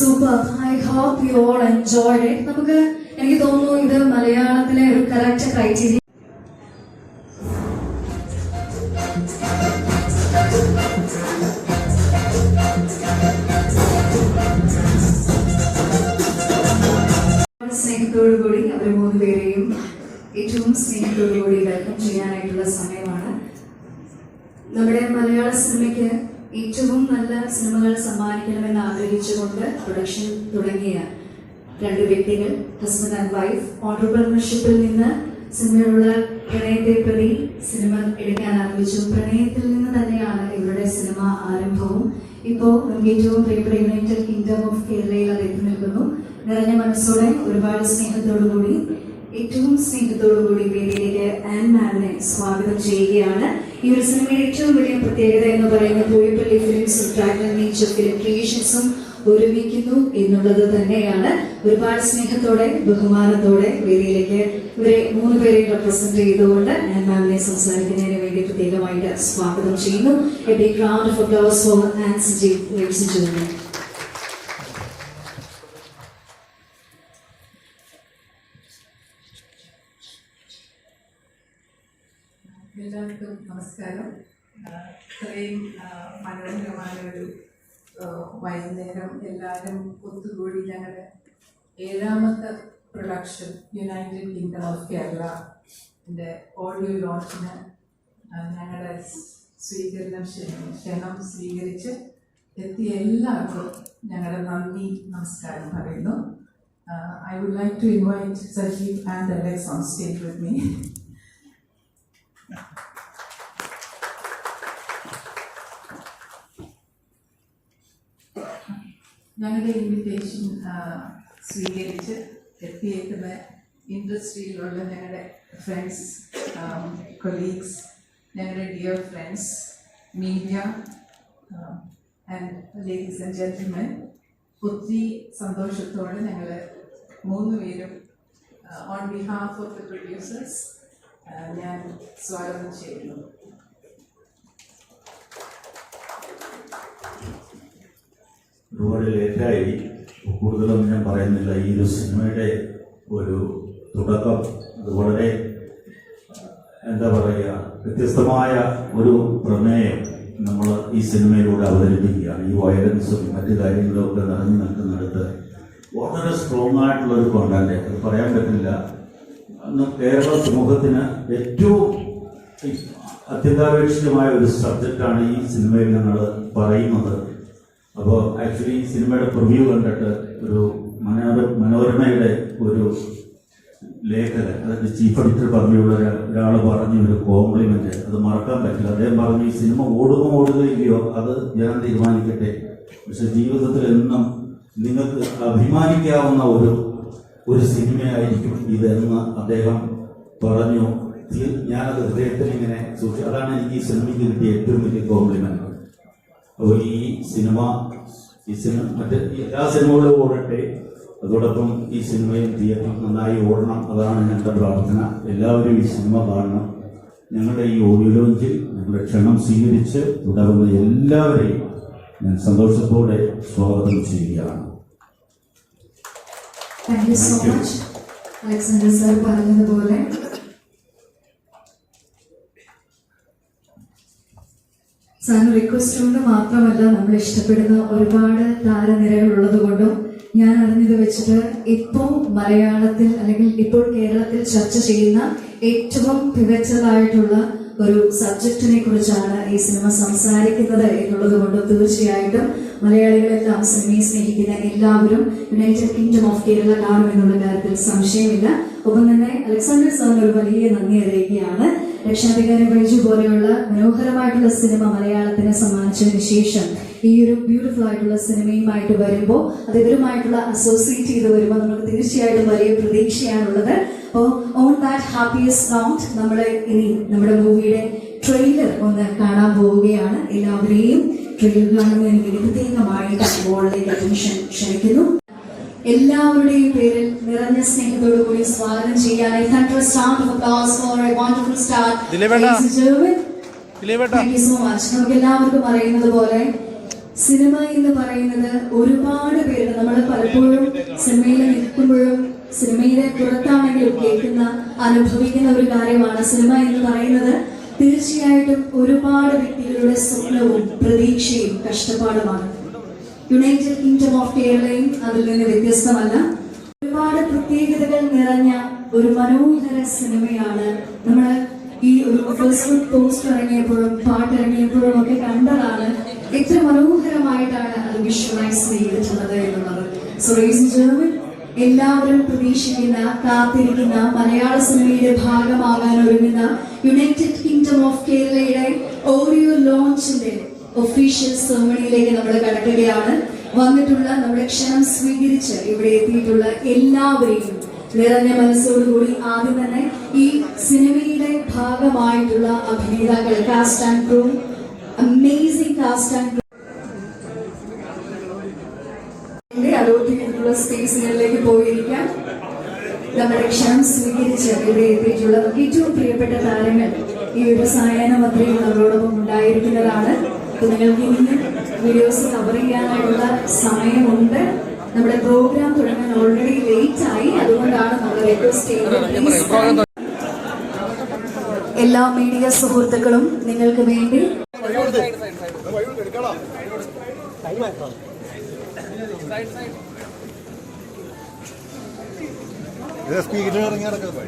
Super. I hope you all enjoyed it. നമുക്ക് എനിക്ക് തോന്നുന്നു ഇത് മലയാളത്തിലെ ഒരു കറക്റ്റ് ക്രൈറ്റീരിയ. സ്നേഹത്തോടുകൂടി അവർ 3 പേരെയും ഏറ്റവും സ്നേഹത്തോടുകൂടി വെൽക്കം ചെയ്യാനായിട്ടുള്ള സമയമാണ്. നമ്മുടെ മലയാള സിനിമയ്ക്ക് ഏറ്റവും നല്ല സിനിമകൾ സമ്മാനിക്കണമെന്ന് ആഗ്രഹിച്ചുകൊണ്ട് പ്രൊഡക്ഷൻ തുടങ്ങിയ 2 വ്യക്തികൾ, ഹസ്ബൻഡ് ആൻഡ് വൈഫ്, ഓൺട്രപ്രണർഷിപ്പിൽ നിന്ന് സിനിമയിലുള്ള പ്രണയത്തെ പ്രതി സിനിമ എടുക്കാൻ ആരംഭിച്ചു. പ്രണയത്തിൽ നിന്ന് തന്നെയാണ് ഇവരുടെ സിനിമ ആരംഭവും. ഇപ്പോൾ നമുക്ക് ഏറ്റവും പ്രിയപ്പെട്ട യുണൈറ്റഡ് കിങ്ഡം ഓഫ് കേരളയിൽ അത് എത്തി നിൽക്കുന്നു. നിറഞ്ഞ മനസ്സോടെ ഒരുപാട് സ്നേഹത്തോടുകൂടി ഏറ്റവും സ്നേഹത്തോടുകൂടി വേദിയിലേക്ക് ആൻമാനെ സ്വാഗതം ചെയ്യുകയാണ്. ഈ ഒരു സിനിമയുടെ ഏറ്റവും വലിയ പ്രത്യേകത എന്ന് പറയുന്നത് പൂയപ്പള്ളി ഫിലിംസും ഡ്രാഗൺ നേച്ചർ ഫിലിം ക്രിയേഷൻസും ഒരുമിക്കുന്നു എന്നുള്ളത് തന്നെയാണ്. ഒരുപാട് സ്നേഹത്തോടെ ബഹുമാനത്തോടെ വേദിയിലേക്ക് ഇവരെ 3 പേരെ റെപ്രസെന്റ് ചെയ്തുകൊണ്ട് ആൻമാനെ സംസാരിക്കുന്നതിന് വേണ്ടി പ്രത്യേകമായിട്ട് സ്വാഗതം ചെയ്യുന്നു. A big round of applause for Ann Sanjeev, ladies and gentlemen. എല്ലാവർക്കും നമസ്കാരം. ഇത്രയും മനോഹരമായ ഒരു വൈകുന്നേരം എല്ലാവരും ഒത്തുകൂടി ഞങ്ങളുടെ 7ാമത്തെ production United Kingdom of Kerala audio ലോഞ്ചിന് ഞങ്ങളുടെ ക്ഷണം സ്വീകരിച്ച് എത്തിയ എല്ലാവർക്കും ഞങ്ങളുടെ നന്ദി നമസ്കാരം പറയുന്നു. I would like to invite Sajeev and Alex on stage with me. ഞങ്ങളുടെ ഇൻവിറ്റേഷൻ സ്വീകരിച്ച് എത്തിയേക്കുന്ന ഇൻഡസ്ട്രിയിലുള്ള ഞങ്ങളുടെ ഫ്രണ്ട്സ്, കൊളീഗ്സ്, ഞങ്ങളുടെ dear friends, media and ladies and gentlemen, ഒത്തിരി സന്തോഷത്തോടെ ഞങ്ങൾ 3 പേരും on behalf of the producers ഞാൻ സ്വാഗതം ചെയ്യുന്നു. ഒരുപാട് ലേറ്റായി, കൂടുതലൊന്നും ഞാൻ പറയുന്നില്ല. ഈ ഒരു സിനിമയുടെ ഒരു തുടക്കം അത് വളരെ എന്താ പറയുക, വ്യത്യസ്തമായ ഒരു പ്രമേയം നമ്മൾ ഈ സിനിമയിലൂടെ അവതരിപ്പിക്കുകയാണ്. ഈ വയലൻസും മറ്റു കാര്യങ്ങളും ഒക്കെ നിറഞ്ഞു നിൽക്കുന്നിടത്ത് വളരെ സ്ട്രോങ് ആയിട്ടുള്ളൊരു കോണ്ടാന്റ്, അത് പറയാൻ പറ്റില്ല. അന്ന് കേരള സമൂഹത്തിന് ഏറ്റവും അത്യന്താപേക്ഷിതമായ ഒരു സബ്ജക്റ്റാണ് ഈ സിനിമയിൽ ഞങ്ങൾ പറയുന്നത്. അപ്പോൾ ആക്ച്വലി ഈ സിനിമയുടെ പ്രിവ്യൂ കണ്ടിട്ട് ഒരു മനോരമയുടെ ഒരു ലേഖകൻ, അതായത് ചീഫ് എഡിറ്റർ പറഞ്ഞുള്ള ഒരാൾ പറഞ്ഞ ഒരു കോംപ്ലിമെന്റ് അത് മറക്കാൻ പറ്റില്ല. അദ്ദേഹം പറഞ്ഞു, ഈ സിനിമ ഓടുകയില്ലയോ അത് ഞാൻ തീരുമാനിക്കട്ടെ, പക്ഷെ ജീവിതത്തിൽ എന്നും നിങ്ങൾക്ക് അഭിമാനിക്കാവുന്ന ഒരു സിനിമയായിരിക്കും ഇതെന്ന് അദ്ദേഹം പറഞ്ഞു. ഞാനത് ഹൃദയത്തിൽ ഇങ്ങനെ സൂക്ഷിച്ചു. അതാണ് എനിക്ക് ഈ സിനിമയ്ക്ക് കിട്ടിയ ഏറ്റവും വലിയ കോംപ്ലിമെന്റ്. അപ്പോൾ ഈ സിനിമ മറ്റ് എല്ലാ സിനിമകളും ഓടട്ടെ, അതോടൊപ്പം ഈ സിനിമയും തിയേറ്ററിൽ നന്നായി ഓടണം, അതാണ് ഞങ്ങളുടെ പ്രാർത്ഥന. എല്ലാവരും ഈ സിനിമ കാണണം. ഞങ്ങളുടെ ഈ ഓഡിയോ ലോഞ്ചിൽ ഞങ്ങളുടെ ക്ഷണം സ്വീകരിച്ച് തുടർന്ന് എല്ലാവരെയും ഞാൻ സന്തോഷത്തോടെ സ്വാഗതം ചെയ്യുകയാണ്. Thank you so much. Alexander sir പറഞ്ഞതുപോലെ സാറിന് റിക്വസ്റ്റ് കൊണ്ട് മാത്രമല്ല, നമ്മൾ ഇഷ്ടപ്പെടുന്ന ഒരുപാട് താരനിരകൾ ഉള്ളത് കൊണ്ടും ഞാൻ അറിഞ്ഞത് വെച്ചിട്ട് ഇപ്പോൾ മലയാളത്തിൽ അല്ലെങ്കിൽ ഇപ്പോൾ കേരളത്തിൽ ചർച്ച ചെയ്യുന്ന ഏറ്റവും മികച്ചതായിട്ടുള്ള ഒരു സബ്ജക്റ്റിനെ കുറിച്ചാണ് ഈ സിനിമ സംസാരിക്കുന്നത് എന്നുള്ളത് കൊണ്ട് തീർച്ചയായിട്ടും മലയാളികളെല്ലാം സിനിമയെ സ്നേഹിക്കുന്ന എല്ലാവരും യുണൈറ്റഡ് കിങ്ഡം ഓഫ് കേരള കാണും എന്നുള്ള കാര്യത്തിൽ സംശയമില്ല. ഒപ്പം തന്നെ അലക്സാണ്ടർ സാറിന് ഒരു വലിയ നന്ദി അറിയിക്കുകയാണ്. രക്ഷാധികാരി ബൈജു പോലെയുള്ള മനോഹരമായിട്ടുള്ള സിനിമ മലയാളത്തിനെ സമ്മാനിച്ചതിന് ശേഷം ഈ ഒരു ബ്യൂട്ടിഫുൾ ആയിട്ടുള്ള സിനിമയുമായിട്ട് വരുമ്പോൾ അത് ഇവരുമായിട്ടുള്ള അസോസിയേറ്റ് ചെയ്ത് വരുമ്പോൾ നമുക്ക് തീർച്ചയായിട്ടും വലിയ പ്രതീക്ഷയാണുള്ളത്. അപ്പോൾ ഓൺ ദാറ്റ് ഹാപ്പിയസ്റ്റ് നോട്ട് നമ്മൾ ഇനി നമ്മുടെ മൂവിയുടെ ട്രെയിലർ ഒന്ന് കാണാൻ പോവുകയാണ്. എല്ലാവരെയും ട്രെയിലർ കാണുന്നതിന് വേണ്ടി പ്രത്യേകമായിട്ട് ബോളിലേക്ക് അറ്റൻഷൻ ക്ഷണിക്കുന്നു. എല്ലാവരുടെയും പേരിൽ നിറഞ്ഞ സ്നേഹത്തോടു കൂടി സ്വാഗതം ചെയ്യാനായി നമുക്ക് എല്ലാവർക്കും അറിയുന്നത് പോലെ സിനിമ എന്ന് പറയുന്നത് ഒരുപാട് പേര് നമ്മൾ പലപ്പോഴും സിനിമയിൽ നിൽക്കുമ്പോഴും സിനിമയിലെ പുറത്താണെങ്കിലും കേൾക്കുന്ന അനുഭവിക്കുന്ന ഒരു കാര്യമാണ്. സിനിമ എന്ന് പറയുന്നത് തീർച്ചയായിട്ടും ഒരുപാട് വ്യക്തികളുടെ സ്വപ്നവും പ്രതീക്ഷയും കഷ്ടപ്പാടുമാണ്. യുണൈറ്റഡ് കിങ്ഡം ഓഫ് കേരളയും അതിൽ നിന്ന് വ്യത്യസ്തമല്ല. ഒരുപാട് പ്രത്യേകതകൾ നിറഞ്ഞ ഒരു മനോഹര സിനിമയാണ്. നമ്മൾ ഈ ഒരു ഫേസ്ബുക്ക് പോസ്റ്റ് ഇറങ്ങിയപ്പോഴും പാട്ട് ഇറങ്ങിയപ്പോഴും ഒക്കെ കണ്ടതാണ് എത്ര മനോഹരമായിട്ടാണ് അത് വിഷ്വലൈസ് ചെയ്തിട്ടുള്ളത് എന്നുള്ളത്. സോ ലീഡീസ് ആൻഡ് ജെന്റിൽമെൻ, എല്ലാവരും പ്രതീക്ഷിക്കുന്ന, കാത്തിരിക്കുന്ന, മലയാള സിനിമയുടെ ഭാഗമാകാൻ ഒരുങ്ങുന്ന യുണൈറ്റഡ് കിങ്ഡം ഓഫ് കേരളയുടെ ഓഡിയോ ലോഞ്ചിന്റെ ഒഫീഷ്യൽ സെറമണിയിലേക്ക് നമ്മൾ കടക്കുകയാണ്. വന്നിട്ടുള്ള നമ്മുടെ ക്ഷണം സ്വീകരിച്ച് ഇവിടെ എത്തിയിട്ടുള്ള എല്ലാവരെയും നിറഞ്ഞ മനസ്സോടുകൂടി ആദ്യം തന്നെ ഈ സിനിമയുടെ ഭാഗമായിട്ടുള്ള അഭിനേതാക്കൾ, cast and crew, amazing cast and crew allot ചെയ്തിട്ടുള്ള സ്പേസുകളിലേക്ക് പോയിരിക്കാം. നമ്മുടെ ക്ഷണം സ്വീകരിച്ച് ഇവിടെ എത്തിയിട്ടുള്ള ഏറ്റവും പ്രിയപ്പെട്ട താരങ്ങൾ ഈ ഒരു സായാഹ്നം അത്രയും നമ്മളോടൊപ്പം ഉണ്ടായിരിക്കുന്നതാണ്. നിങ്ങൾക്ക് ഇന്ന് വീഡിയോസ് കവർ ചെയ്യാനായിട്ടുള്ള സമയമുണ്ട്. നമ്മുടെ പ്രോഗ്രാം തുടങ്ങാൻ ഓൾറെഡി ലേറ്റ് ആയി, അതുകൊണ്ടാണ് നമ്മൾ റിക്വസ്റ്റ് ചെയ്യുന്നത്. എല്ലാ മീഡിയ സുഹൃത്തുക്കളും നിങ്ങൾക്ക് വേണ്ടി സ്പീക്കർ ഇറങ്ങി നടക്കുന്നത്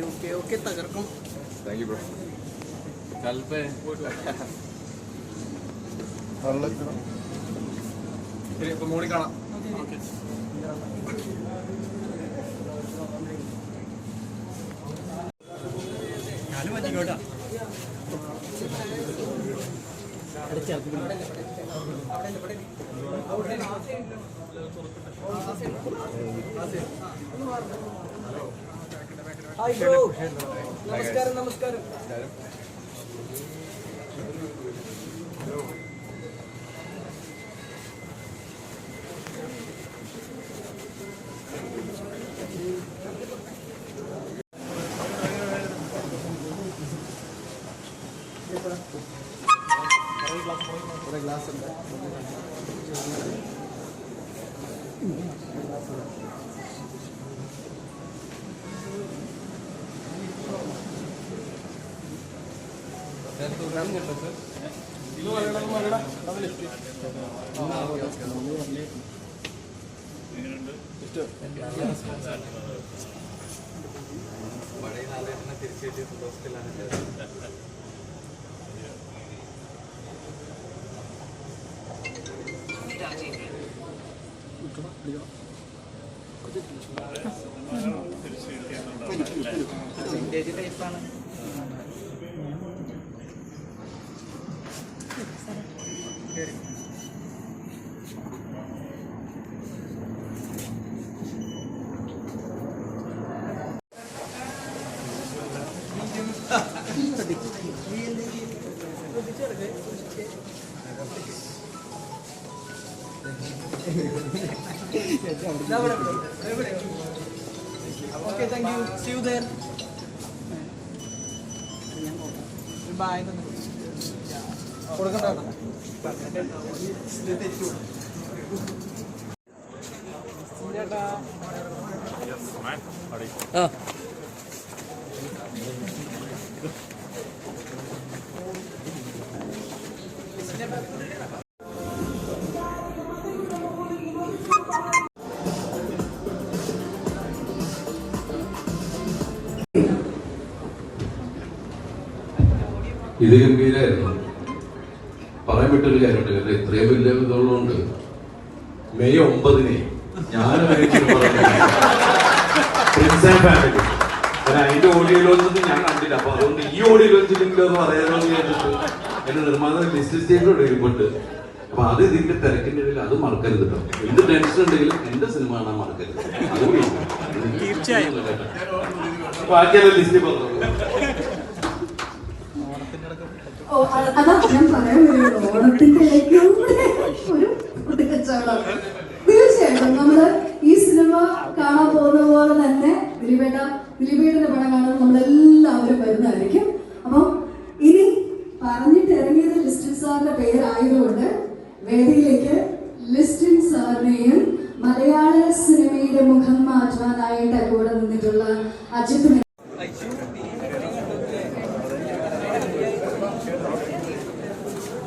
UK തകർക്കും. Thank you bro. മോണി കാണാം. നമസ്കാരം. നമസ്കാരം. ഗ്ലാസ് ഉണ്ട്. വിന്റേജ് ടൈപ്പാണ്. Okay, thank you. See you there. Bye. ഇത് ഗംഭീരായിരുന്നു. പറയാൻ വിട്ടൊരു കാര്യമുണ്ട്, കാരണം ഇത്രയും വലിയ ഇതുള്ളതുകൊണ്ട് മെയ് 9 ഞാൻ ഫാമിലി അതിന്റെ ഓഡിയോ ലോഞ്ചൊന്നും ഞാൻ കണ്ടില്ല. അപ്പൊ അതുകൊണ്ട് ഈ ഓഡിയോ ലോഞ്ചിലെങ്കിലും അത് പറയാനോന്ന് വിചാരിച്ചിട്ട് എന്റെ നിർമ്മാതാവ് ലിസ്റ്റ് സ്റ്റേറ്റിലൂടെ ഇരിപ്പുണ്ട്. അപ്പൊ അത് ഇതിന്റെ തിരക്കിന്റെ ഇടയിൽ അത് മറക്കരുത് കേട്ടോ. എന്ത് ടെൻഷൻ ഉണ്ടെങ്കിലും എന്റെ സിനിമ കാണാൻ മറക്കരുത്. അതുകൂടി തീർച്ചയായും ബാക്കിയെല്ലാം ലിസ്റ്റിൽ പറഞ്ഞു. അതാ ഞാൻ പറയാൻ വരുന്നത്, ഓണത്തിന്റെ ഏറ്റവും ഒരു കുട്ടിക്കച്ചവടം. തീർച്ചയായിട്ടും നമ്മള് ഈ സിനിമ കാണാൻ പോകുന്ന പോലെ തന്നെ ദിലീപേട്ടന്റെ പടം കാണാൻ നമ്മളെല്ലാവരും വരുന്നതായിരിക്കും. അപ്പം ഇനി പറഞ്ഞിട്ട് ഇറങ്ങിയത് ലിസ്റ്റിൻ സാറിന്റെ പേരായതുകൊണ്ട് വേദിയിലേക്ക് ലിസ്റ്റിൻ സാറിനെയും മലയാള സിനിമയുടെ മുഖം മാറ്റാനായിട്ട് കൂടെ നിന്നിട്ടുള്ള അജിത്ത്